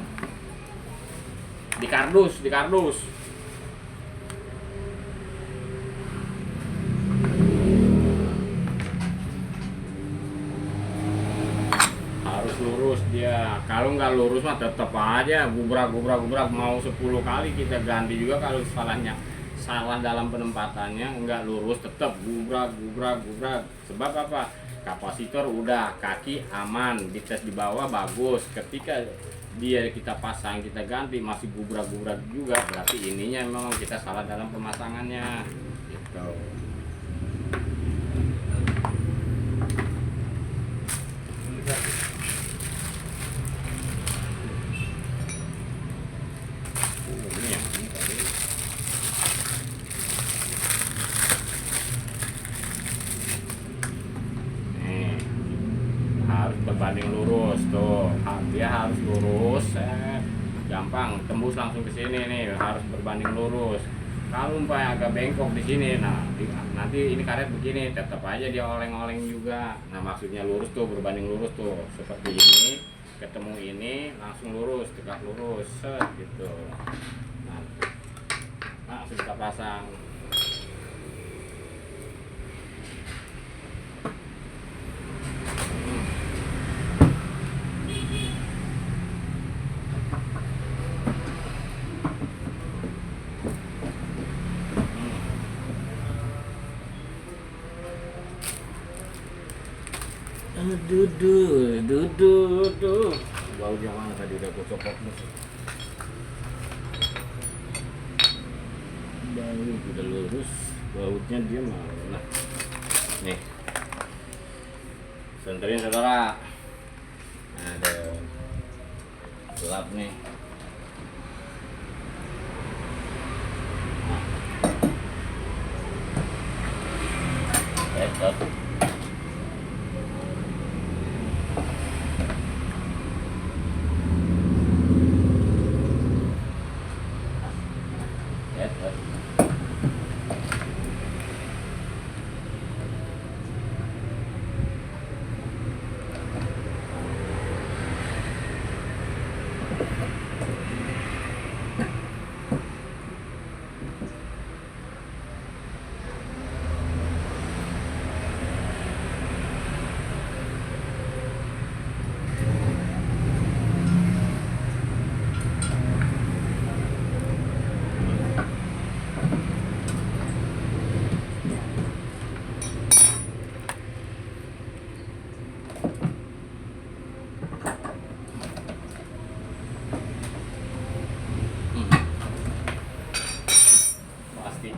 Di kardus harus lurus dia. Kalau nggak lurus mah tetap aja gubrak. Mau 10 kali kita ganti juga, kalau salah dalam penempatannya, nggak lurus, tetap gubrak. Sebab apa? Kapasitor udah, kaki aman, dites di bawah bagus. Ketika dia kita pasang, kita ganti masih gubrak juga, berarti ininya memang kita salah dalam pemasangannya gitu. Berbanding lurus tuh, dia harus lurus, gampang tembus langsung ke sini nih, harus berbanding lurus. Kalau umpamanya agak bengkok di sini, nah nanti ini karet begini, tetap aja dia oleng-oleng juga. Nah, maksudnya lurus tuh, berbanding lurus tuh, seperti ini, ketemu ini langsung lurus, tegak lurus, gitu. Nah, langsung kita pasang. Duh. Baunya mana tadi udah gue copot nih. Bau udah lurus, bautnya dia mana? Nih, senterin saudara. Ada gelap nih. Tetap.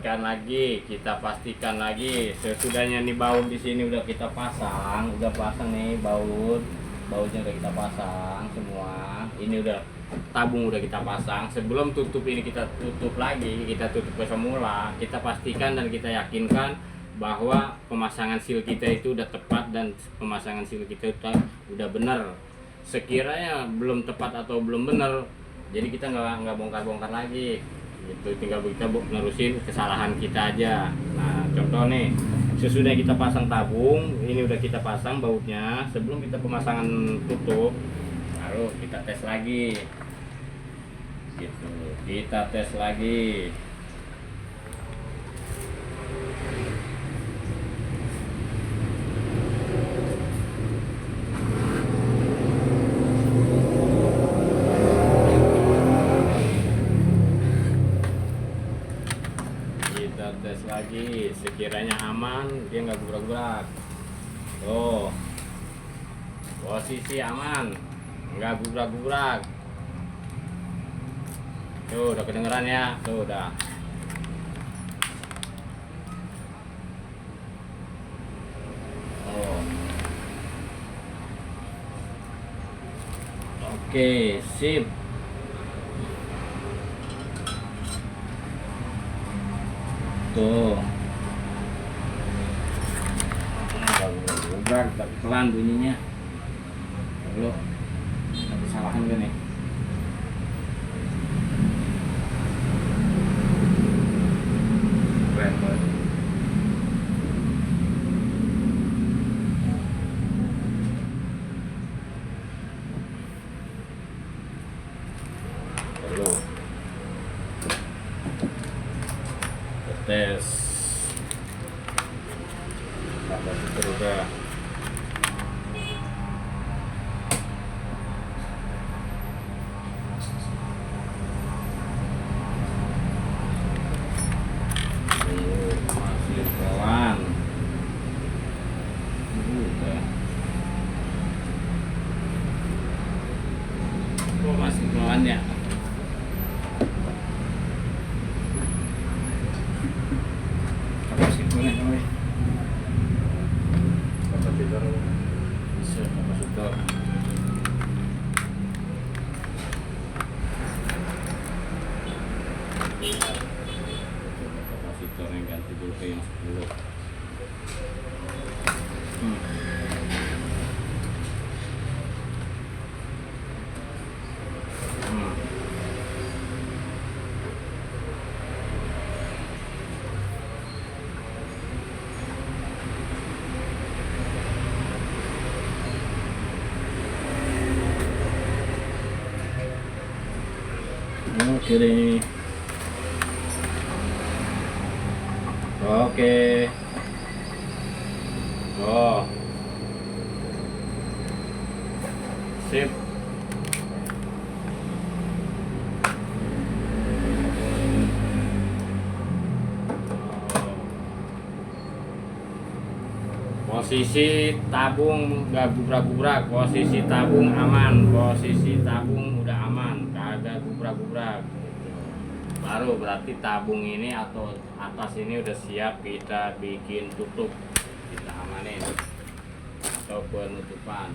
pastikan lagi sesudahnya nih baut di sini udah kita pasang, nih bautnya udah kita pasang semua. Ini udah tabung udah kita pasang. Sebelum tutup ini kita tutup lagi, kita tutup ke semula, kita pastikan dan kita yakinkan bahwa pemasangan seal kita itu udah tepat dan pemasangan seal kita udah benar. Sekiranya belum tepat atau belum benar, jadi kita nggak bongkar lagi gitu, tinggal kita nerusin kesalahan kita aja. Nah contoh nih, sesudah kita pasang tabung ini udah kita pasang bautnya, sebelum kita pemasangan tutup baru kita tes lagi gitu, kita tes lagi. Tes lagi, sekiranya aman dia nggak gubrak-gubrak. Tuh posisi aman, nggak gubrak-gubrak. Tuh udah kedengeran ya, tuh udah. Oh. Oke, sip. Tuh gubrak tapi pelan bunyinya. Dulu ada kesalahan gak nih? Keren banget. Dulu tes kapasitor udah. Masih pelan udah. Masih pelan ya. Kapasitor Bisa kapasitor. Kapasitornya ganti dulu ke yang 10. Oke deh. Oke. Oh. Sip. Posisi tabung gak gubrak-gubrak, posisi tabung aman, posisi tabung udah aman, kagak gubrak-gubrak. Baru berarti tabung ini atau atas ini udah siap kita bikin tutup, kita amanin atau penutupan.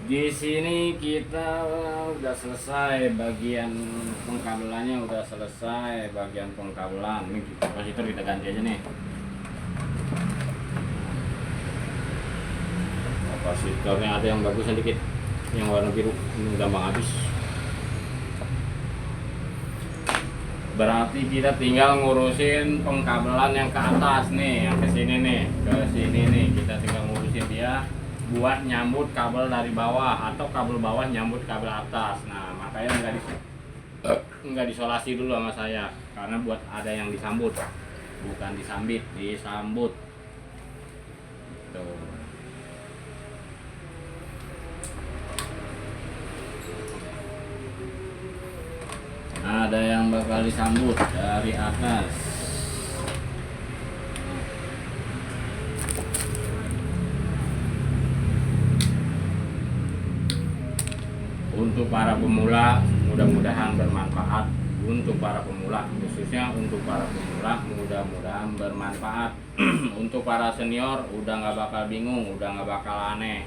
Di sini kita udah selesai bagian pengkabelannya, udah selesai bagian pengkabelan. Ini kapasitor kita ganti aja nih. Kapasitornya ada yang bagus sedikit, yang warna biru, ini gampang habis. Berarti kita tinggal ngurusin pengkabelan yang ke atas nih, yang ke sini nih, kita tinggal ngurusin dia buat nyambut kabel dari bawah atau kabel bawah nyambut kabel atas. Nah, makanya nggak disolasi dulu sama saya karena buat ada yang disambut, bukan disambit, disambut. Tuh. Ada yang bakal disambut dari atas. Untuk para pemula mudah-mudahan bermanfaat. Untuk para pemula, khususnya untuk para pemula mudah-mudahan bermanfaat. Untuk para senior udah nggak bakal bingung, udah nggak bakal aneh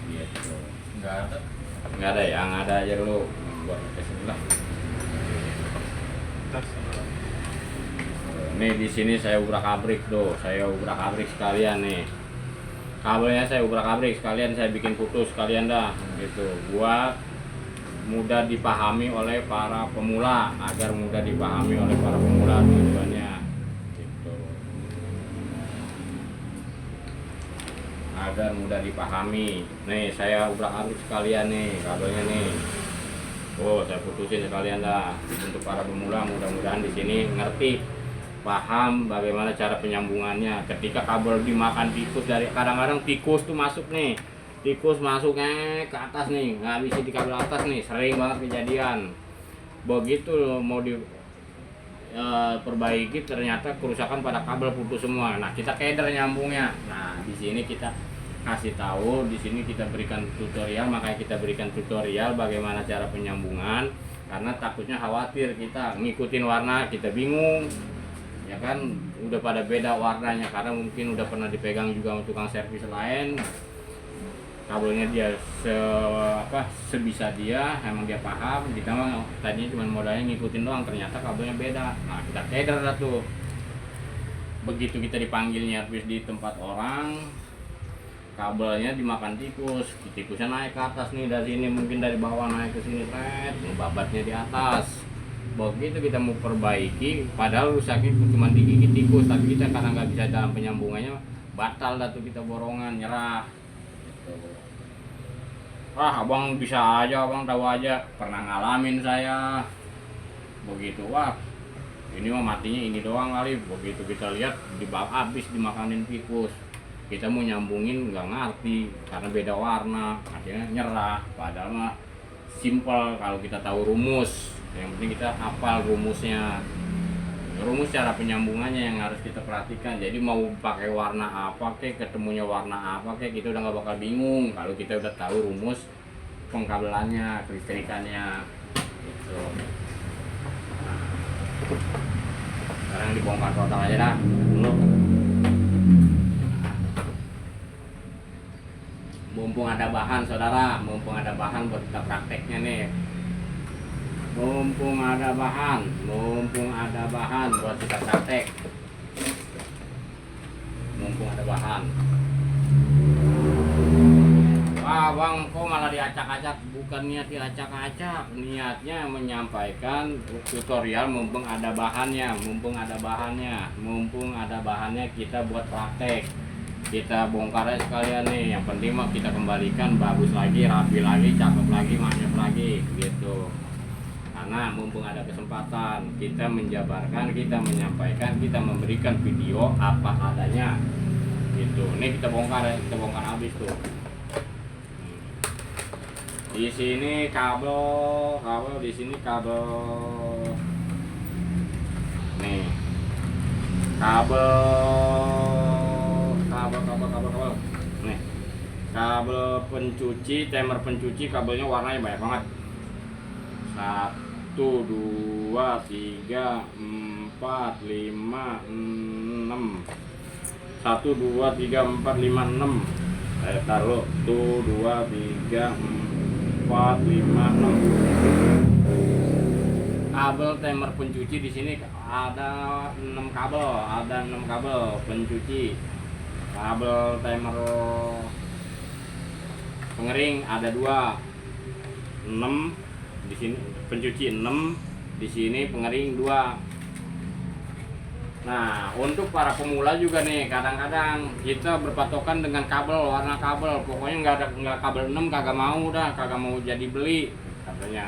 gitu. Nggak ada yang ada aja dulu buat kesini lah. Nih di sini saya ubrak-abrik tuh, saya ubrak-abrik sekalian nih. Kabelnya saya ubrak-abrik sekalian, saya bikin putus sekalian dah gitu. Buat mudah dipahami oleh para pemula, agar mudah dipahami oleh para pemula tujuannya gitu. Agar mudah dipahami. Nih saya ubrak-abrik sekalian nih kabelnya nih. Oh, saya putusin sekalian dah. Untuk para pemula mudah-mudahan di sini ngerti, paham bagaimana cara penyambungannya. Ketika kabel dimakan tikus, dari kadang-kadang tikus tuh masuk nih, tikus masuknya ke atas nih, nggak bisa di kabel atas nih, sering banget kejadian. Begitu mau di perbaiki ternyata kerusakan pada kabel putus semua. Nah, kita keder nyambungnya. Nah, di sini kita kasih tahu, di sini kita berikan tutorial, makanya kita berikan tutorial bagaimana cara penyambungan, karena takutnya khawatir kita ngikutin warna kita bingung, ya kan, udah pada beda warnanya karena mungkin udah pernah dipegang juga sama tukang servis lain, kabelnya dia sebisa dia, emang dia paham, ditambah tadinya cuma modalnya ngikutin doang, ternyata kabelnya beda. Nah, kita keder lah tuh. Begitu kita dipanggil nyervis di tempat orang, kabelnya dimakan tikus, tikusnya naik ke atas nih, dari sini mungkin dari bawah naik ke sini, babatnya di atas. Begitu kita mau perbaiki, padahal rusaknya cuma digigit tikus, tapi kita karena nggak bisa dalam penyambungannya, batal dah tuh, kita borongan, nyerah. Wah, abang bisa aja, abang tahu aja, pernah ngalamin saya. Begitu, wah ini mah matinya ini doang kali. Begitu kita lihat habis dimakanin tikus, kita mau nyambungin nggak ngerti karena beda warna, akhirnya nyerah. Padahal mah simpel kalau kita tahu rumus, yang penting kita hafal rumusnya, rumus cara penyambungannya yang harus kita perhatikan. Jadi mau pakai warna apa kek, ketemunya warna apa kek, kita udah nggak bakal bingung kalau kita udah tahu rumus pengkabelannya, kelistrikannya gitu. Sekarang dibongkar total aja dah dulu. Mumpung ada bahan saudara, mumpung ada bahan buat kita prakteknya nih. Mumpung ada bahan buat kita praktek. Mumpung ada bahan. Wah bang, kok malah diacak-acak? Bukan niat diacak-acak, niatnya menyampaikan tutorial. Mumpung ada bahannya, kita buat praktek. Kita bongkar aja sekalian nih, yang penting mah kita kembalikan bagus lagi, rapi lagi, cakep lagi, manyap lagi gitu. Karena mumpung ada kesempatan, kita menjabarkan, kita menyampaikan, kita memberikan video apa adanya gitu. Ini kita bongkar habis tuh. Di sini kabel, di sini kabel. Nih. Kabel. Nih. Kabel pencuci, timer pencuci, kabelnya warnanya banyak banget. 1 2 3 4 5 6. 1 2 3 4 5 6. Saya taruh 1 2 3 4 5 6. Kabel timer pencuci di sini ada 6 kabel, pencuci. Kabel timer pengering ada 2. 6 di sini pencuci 6, Di sini pengering 2. Nah, untuk para pemula juga nih, kadang-kadang kita berpatokan dengan kabel, warna kabel. Pokoknya nggak kabel 6 kagak mau dah, kagak mau jadi beli katanya.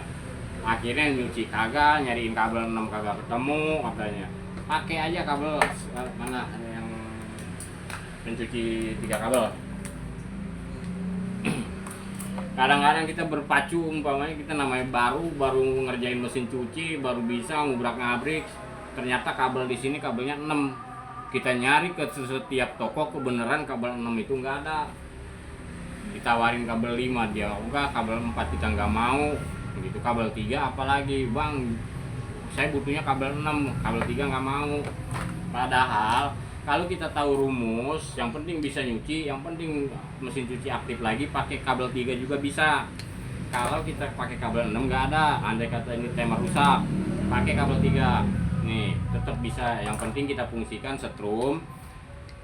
Akhirnya nyuci kagak, nyariin kabel 6 kagak ketemu katanya. Pakai aja kabel mana yang pencuci 3 kabel. Kadang-kadang kita berpacu, umpamanya kita namanya baru ngerjain mesin cuci, baru bisa ngubrak-ngabrik. Ternyata kabel di sini kabelnya 6. Kita nyari ke setiap toko, kebenaran kabel 6 itu nggak ada. Ditawarin kabel 5, dia enggak, kabel 4 kita nggak mau. Begitu kabel 3 apalagi, "Bang, saya butuhnya kabel 6, kabel 3 nggak mau." Padahal kalau kita tahu rumus, yang penting bisa nyuci, yang penting mesin cuci aktif lagi, pakai kabel 3 juga bisa. Kalau kita pakai kabel 6 nggak ada, andai kata ini timer rusak, pakai kabel 3 nih tetap bisa. Yang penting kita fungsikan setrum.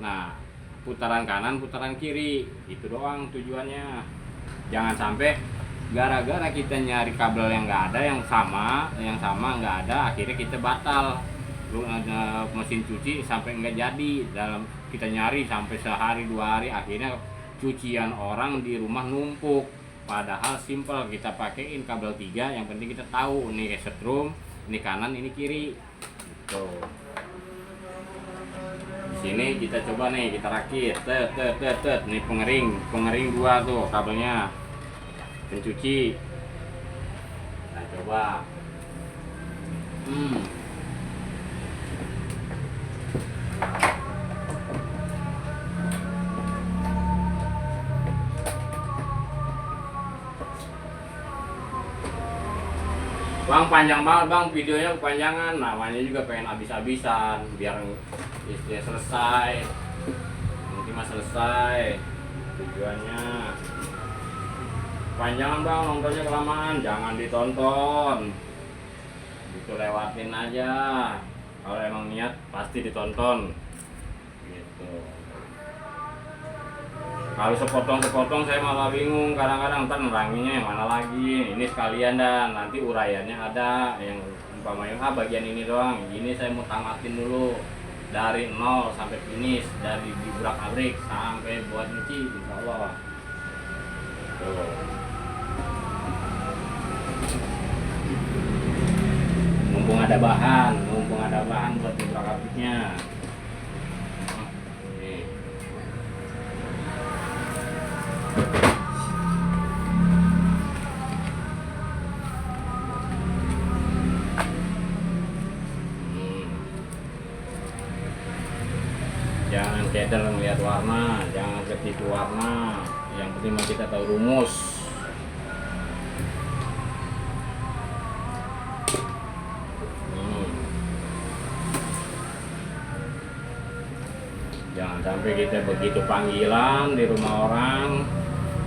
Nah, putaran kanan, putaran kiri, itu doang tujuannya. Jangan sampai gara-gara kita nyari kabel yang nggak ada, yang sama nggak ada, akhirnya kita batal mesin cuci sampai nggak jadi. Dalam kita nyari sampai sehari 2 hari, akhirnya cucian orang di rumah numpuk. Padahal simple, kita pakein kabel 3, yang penting kita tahu nih setrum, ini kanan, ini kiri. Tuh. Di sini kita coba nih, kita rakit. Nih pengering 2 tuh kabelnya. Pencuci. Nah, coba. Bang, panjang banget bang, videonya kepanjangan. Namanya juga pengen habis-habisan biar istrinya selesai. Nanti mah selesai tujuannya. Panjangan bang, nontonnya kelamaan, jangan ditonton. Itu lewatin aja. Kalau emang niat pasti ditonton. Gitu. Kalau sepotong saya malah bingung, kadang-kadang ntar neranginya yang mana lagi. Ini sekalian dan nanti uraiannya ada, yang umpamanya bagian ini doang. Ini saya mau tamatin dulu dari 0 sampai finish, dari dibrak-abrik sampai buat nyuci, insya Allah. Tuh. Mumpung ada bahan buat dibrak-abriknya. Jangan keder ngeliat warna, jangan ketipu warna. Yang penting mah kita tahu rumus. Jangan sampai kita begitu panggilan di rumah orang,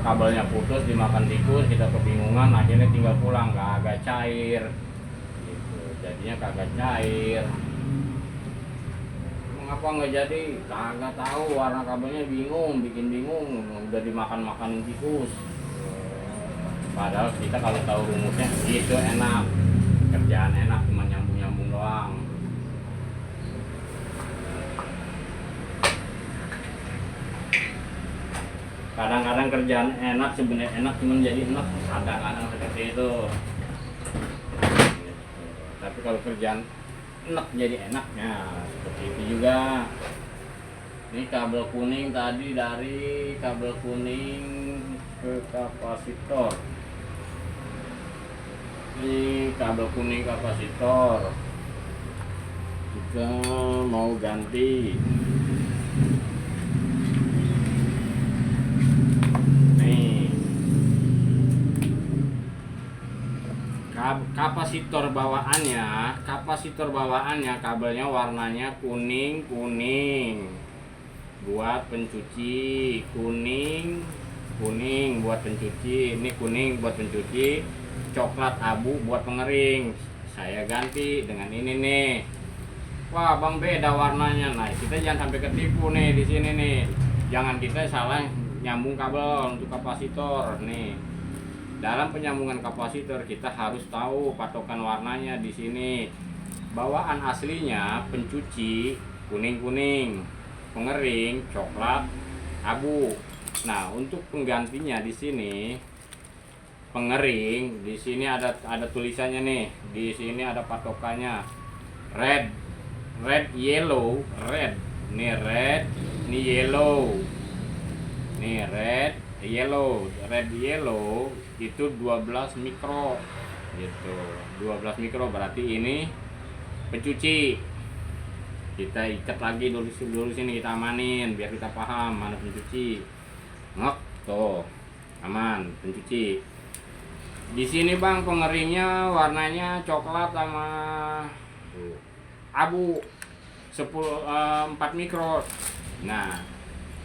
kabelnya putus, dimakan tikus, kita kebingungan, akhirnya tinggal pulang kagak cair. Gitu. Jadinya kagak cair. Mengapa nggak jadi? Kagak tahu, warna kabelnya bingung, bikin bingung, udah dimakan-makanin tikus. Padahal kita kalau tahu rumusnya itu enak, kerjaan enak, cuma nyambung-nyambung doang. Kadang-kadang kerjaan enak, sebenarnya enak, cuma jadi enak, kadang-kadang seperti itu. Tapi kalau kerjaan enak jadi enaknya seperti itu juga. Ini kabel kuning tadi, dari kabel kuning ke kapasitor. Ini kabel kuning kapasitor, kita mau ganti. Nih kapasitor bawaannya kabelnya warnanya kuning buat pencuci, kuning buat pencuci, ini kuning buat pencuci, coklat abu buat pengering. Saya ganti dengan ini nih. Wah bang, beda warnanya. Nah, kita jangan sampai ketipu nih di sini nih. Jangan kita salah nyambung kabel untuk kapasitor nih. dalam penyambungan kapasitor kita harus tahu patokan warnanya di sini. Bawaan aslinya pencuci kuning-kuning, pengering coklat, abu. Nah, untuk penggantinya di sini pengering, di sini ada tulisannya nih. Di sini ada patokannya. Red, yellow, red. Nih red, nih yellow. Nih red, yellow itu 12 mikro gitu. 12 mikro berarti ini pencuci. Kita ikat lagi dulu sini, kita amanin biar kita paham mana pencuci. Ngek tuh, aman pencuci. Di sini Bang pengeringnya warnanya coklat sama abu 4 mikro. Nah,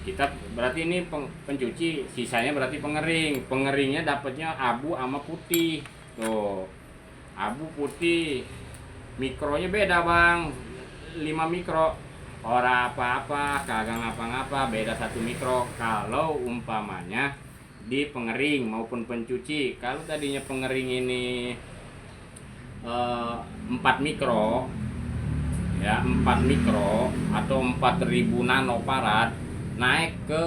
kita berarti ini pencuci, sisanya berarti pengering. Pengeringnya dapatnya abu sama putih. Tuh. Abu putih. Mikronya beda Bang. 5 mikro. Ora apa-apa, kagak ngapa-ngapa, beda 1 mikro. Kalau umpamanya di pengering maupun pencuci. Kalau tadinya pengering ini 4 mikro, ya 4 mikro atau 4000 nanofarad, naik ke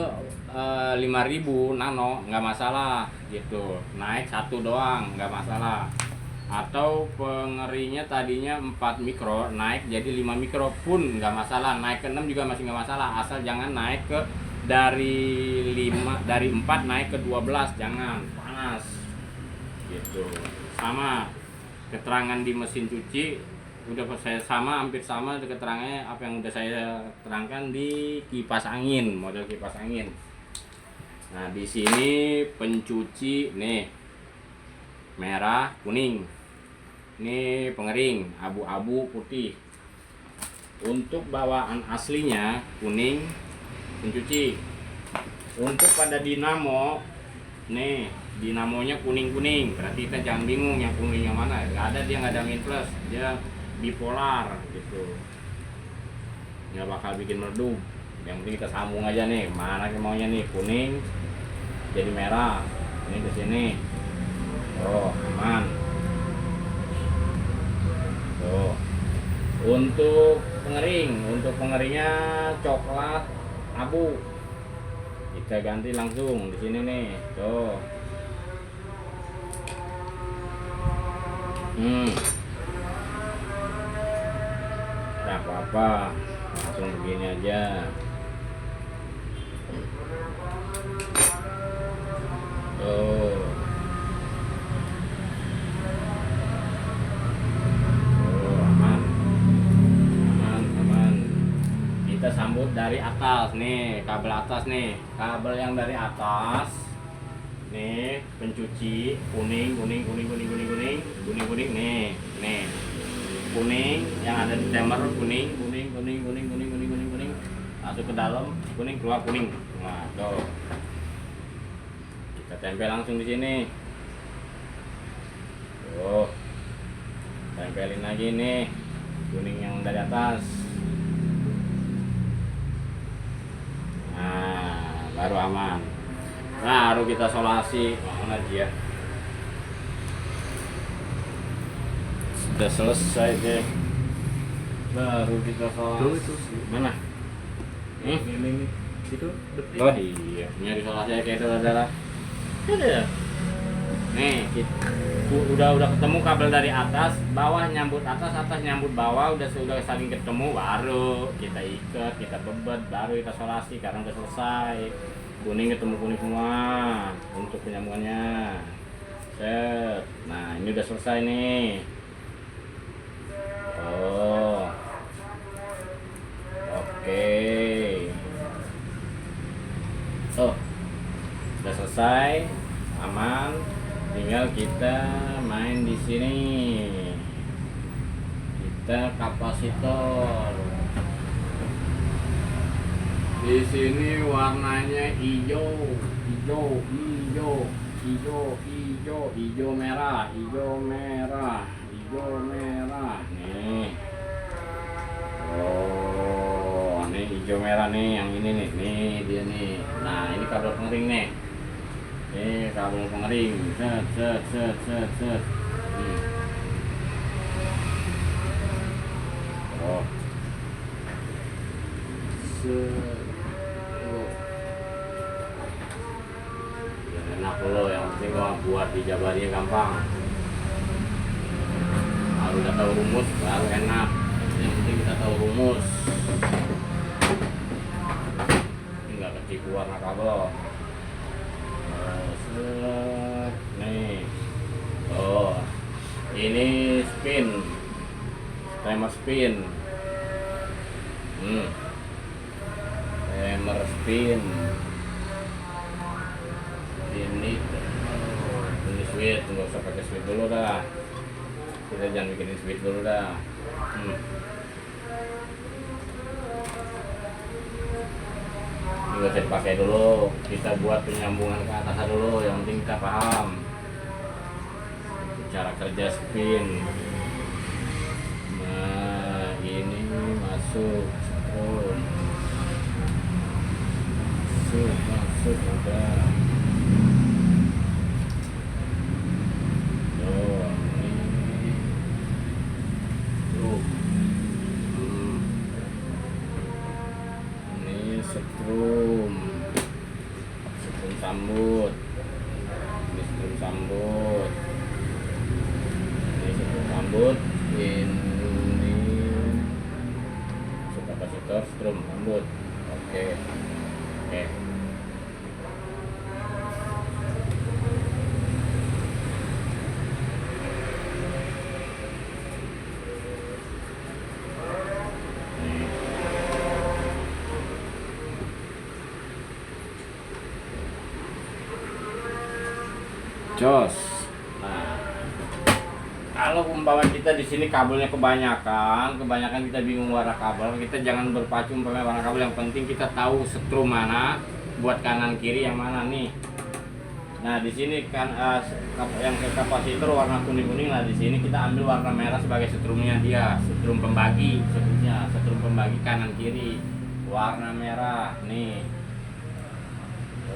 5000 nano nggak masalah gitu, naik 1 doang nggak masalah. Atau pengeringnya tadinya 4 mikro naik jadi 5 mikro pun nggak masalah, naik ke 6 juga masih nggak masalah, asal jangan naik ke dari 4 naik ke 12, jangan panas gitu. Sama keterangan di mesin cuci udah saya hampir sama keterangannya apa yang udah saya terangkan di kipas angin, model kipas angin. Nah, di sini pencuci nih merah, kuning. Ini pengering, abu-abu, putih. Untuk bawaan aslinya kuning pencuci. Untuk pada dinamo, nih dinamonya kuning-kuning. Berarti kita jangan bingung yang kuning yang mana. Gak ada, dia nggak ada min plus, dia bipolar gitu. Nggak bakal bikin meredup. Yang penting kita sambung aja nih. Mana maunya nih, kuning jadi merah. Ini ke sini. Oh, aman. Tuh. Untuk pengeringnya coklat abu. Kita ganti langsung di sini nih. Tuh. Tidak apa-apa. Langsung begini aja. Tuh. Kita sambut dari atas nih, kabel atas nih, kabel yang dari atas nih, pencuci kuning nih, kuning yang ada di timer, kuning masuk ke dalam, kuning keluar kuning. Nah, tuh kita tempel langsung di sini. Tuh, tempelin lagi nih kuning yang dari atas. Nah, baru aman. Baru kita solasi. Mana dia? Sudah selesai deh. Baru kita solasi. Mana? Ini itu. Oh iya, nyari solasi kayak itu adalah. Ada. Nih, udah ketemu kabel dari atas, bawah nyambut atas nyambut bawah, udah saling ketemu, baru kita ikat, kita bebat, baru kita solasi karena udah selesai. Kuning ketemu kuning semua untuk penyambungannya. Set. Nah, ini udah selesai nih. Oh. Oke. Oh. Udah selesai, aman. Tinggal kita main di sini. Kita kapasitor. Di sini warnanya hijau merah. Nih. Oh, ini hijau merah nih, yang ini nih. Nih dia nih. Nah, ini kabel pengering nih. Ini kabel pengering, set set set set set. Oh, set. Ya, enak lo, yang penting gua buat di Jabarnya gampang. Kalau udah tahu rumus baru enak. Yang penting kita tahu rumus. Enggak ketipu warna kabel. Nih, oh, ini spin, timer spin, timer spin, ini switch, nggak usah pakai switch dulu dah, kita jangan bikinin switch dulu dah. Nggak usah dipakai dulu, kita buat penyambungan ke atas dulu, yang penting kita paham cara kerja spin. Nah, ini masuk strum, masuk udah. Tuh, ini strum. Ini strum sambut, ini strum sambut, ini strum sambut, ini kapasitor strum sambut. Oke. Jos. Nah, kalau umpama kita di sini kabelnya kebanyakan kita bingung warna kabel, kita jangan berpacu umpama warna kabel. Yang penting kita tahu setrum mana, buat kanan kiri yang mana nih. Nah, di sini kan yang ke kapasitor warna kuning-kuning. Nah, di sini kita ambil warna merah sebagai setrumnya dia, setrum pembagi, sebutnya setrum pembagi kanan kiri. Warna merah nih.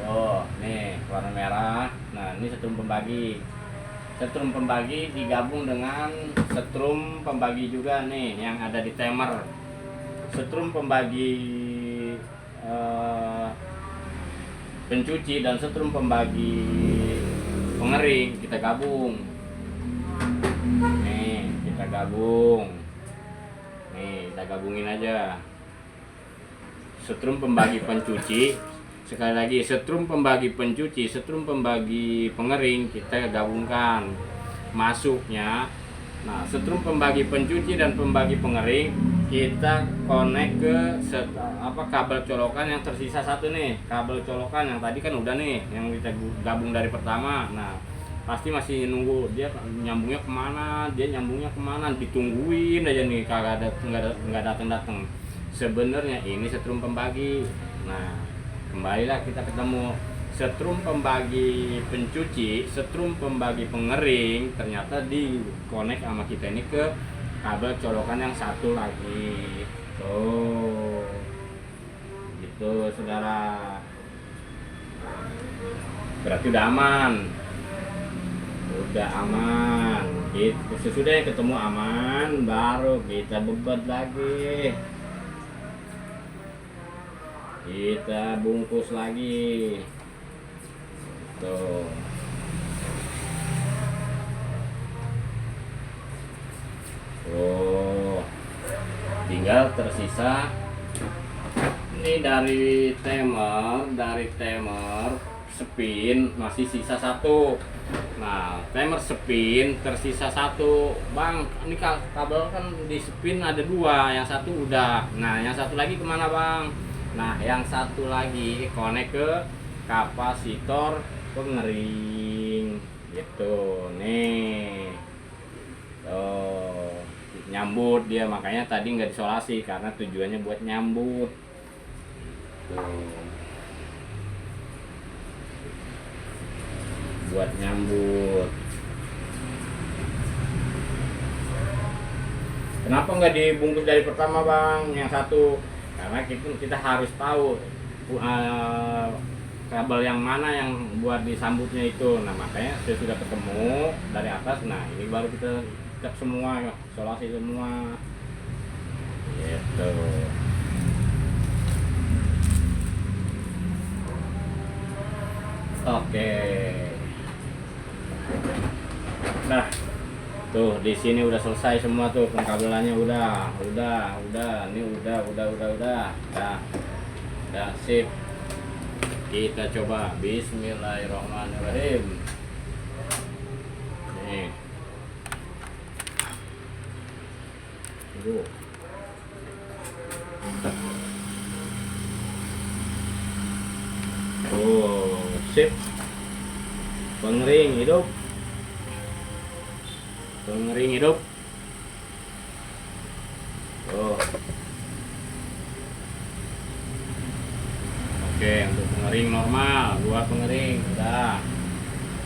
Oh, nih warna merah. Nah, ini setrum pembagi. Setrum pembagi digabung dengan setrum pembagi juga nih yang ada di timer. Setrum pembagi pencuci dan setrum pembagi pengering kita gabung. Nih, kita gabung. Nih, kita gabungin aja. Setrum pembagi pencuci. Sekali lagi, setrum pembagi pencuci, setrum pembagi pengering kita gabungkan masuknya. Nah, setrum pembagi pencuci dan pembagi pengering kita connect ke kabel colokan yang tersisa satu nih. Kabel colokan yang tadi kan udah nih, yang kita gabung dari pertama. Nah, pasti masih nunggu dia nyambungnya kemana, ditungguin aja nih, nggak datang. Sebenarnya ini setrum pembagi. Nah, kembalilah kita ketemu setrum pembagi pencuci, setrum pembagi pengering ternyata di connect sama kita ini ke kabel colokan yang satu lagi. Tuh, gitu saudara. Berarti udah aman. Gitu. Sesudah ketemu aman, baru kita bebat lagi. Kita bungkus lagi. Tuh. Oh. Tinggal tersisa ini dari timer spin masih sisa satu. Nah, timer spin tersisa satu. Bang, ini kabel kan di spin ada dua, yang satu udah. Nah, yang satu lagi kemana, Bang? Nah, yang satu lagi connect ke kapasitor pengering gitu nih. Tuh, nyambut dia, makanya tadi nggak disolasi karena tujuannya buat nyambut. Tuh. Buat nyambut. Kenapa nggak dibungkus dari pertama, Bang? Yang satu karena kita harus tahu kabel yang mana yang buat disambutnya itu. Nah makanya saya sudah ketemu dari atas. Nah ini baru kita cek semua, isolasi semua gitu. Oke. Nah, tuh di sini udah selesai semua tuh pengkabelannya udah. Ini udah sip. Kita coba. Bismillahirrahmanirrahim. Nih. Tunggu. Oh, sip. Pengering hidup. Oh. Oke, untuk pengering normal, buat pengering udah.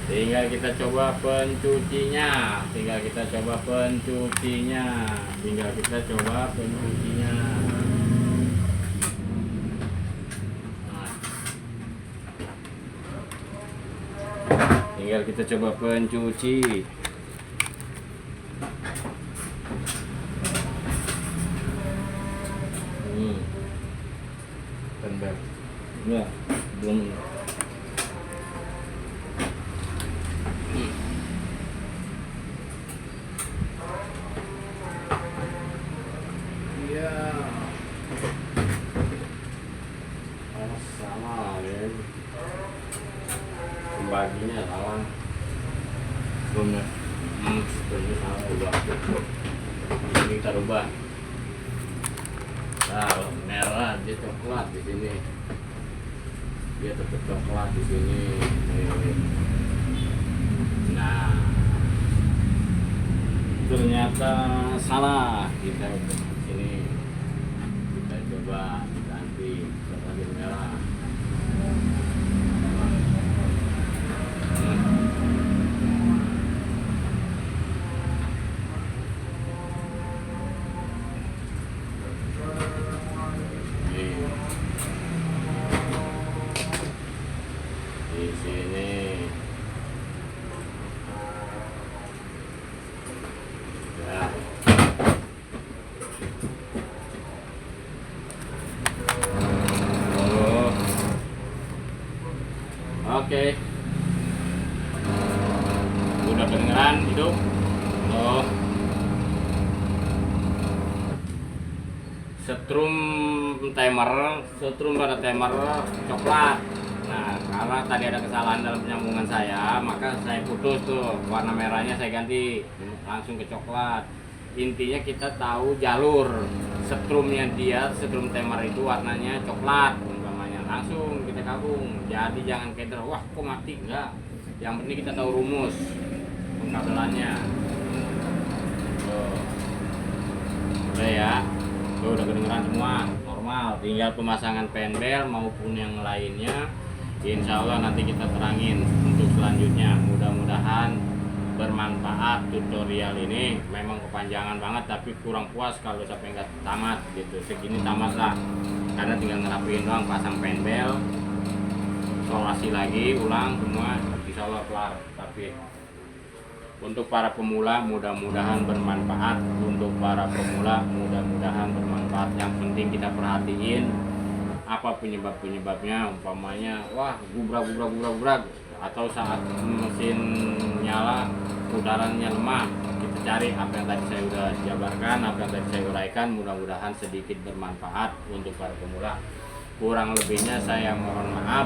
Tinggal kita coba pencucinya. Tinggal kita coba pencuci. Bentar. Ya, belum. Iya. Oh, salah ya. Pembaginya salah. Sebelumnya salah ubah. Ini kita ubah. Nah, merah dia coklat di sini. Dia tetap coklat di sini. Nah, ternyata salah. Kita di sini. Kita coba ganti coklat merah. Di sini ya. Oh. Oke. Udah kedengeran hidup. Oh. Setrum pada timer coklat. Nah, karena tadi ada kesalahan dalam penyambungan saya, maka saya putus tuh warna merahnya, saya ganti langsung ke coklat. Intinya kita tahu jalur setrumnya dia, setrum timer itu warnanya coklat umpamanya, langsung kita gabung. Jadi jangan keder, wah kok mati, enggak. Yang penting kita tahu rumus pengkabelannya. Tuh. Udah ya. Tuh, udah kedengeran semua normal, tinggal pemasangan penbel maupun yang lainnya. Insya Allah nanti kita terangin untuk selanjutnya. Mudah-mudahan bermanfaat tutorial ini. Memang kepanjangan banget tapi kurang puas kalau sampai nggak tamat gitu. Segini tamat lah, karena tinggal ngerapiin doang, pasang penbel, isolasi lagi, ulang semua, insya Allah kelar. Tapi untuk para pemula mudah-mudahan bermanfaat. Yang penting kita perhatiin apa penyebabnya. Umpamanya wah gubrak atau saat mesin nyala udaranya lemah, kita cari apa yang tadi saya udah jabarkan, apa yang tadi saya uraikan. Mudah-mudahan sedikit bermanfaat untuk para pemula. Kurang lebihnya saya mohon maaf.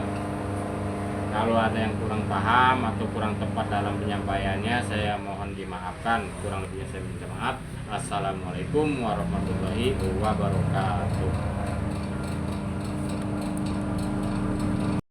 Kalau ada yang kurang paham atau kurang tepat dalam penyampaiannya, saya mohon dimaafkan. Kurang lebihnya saya minta maaf. Assalamualaikum warahmatullahi wabarakatuh.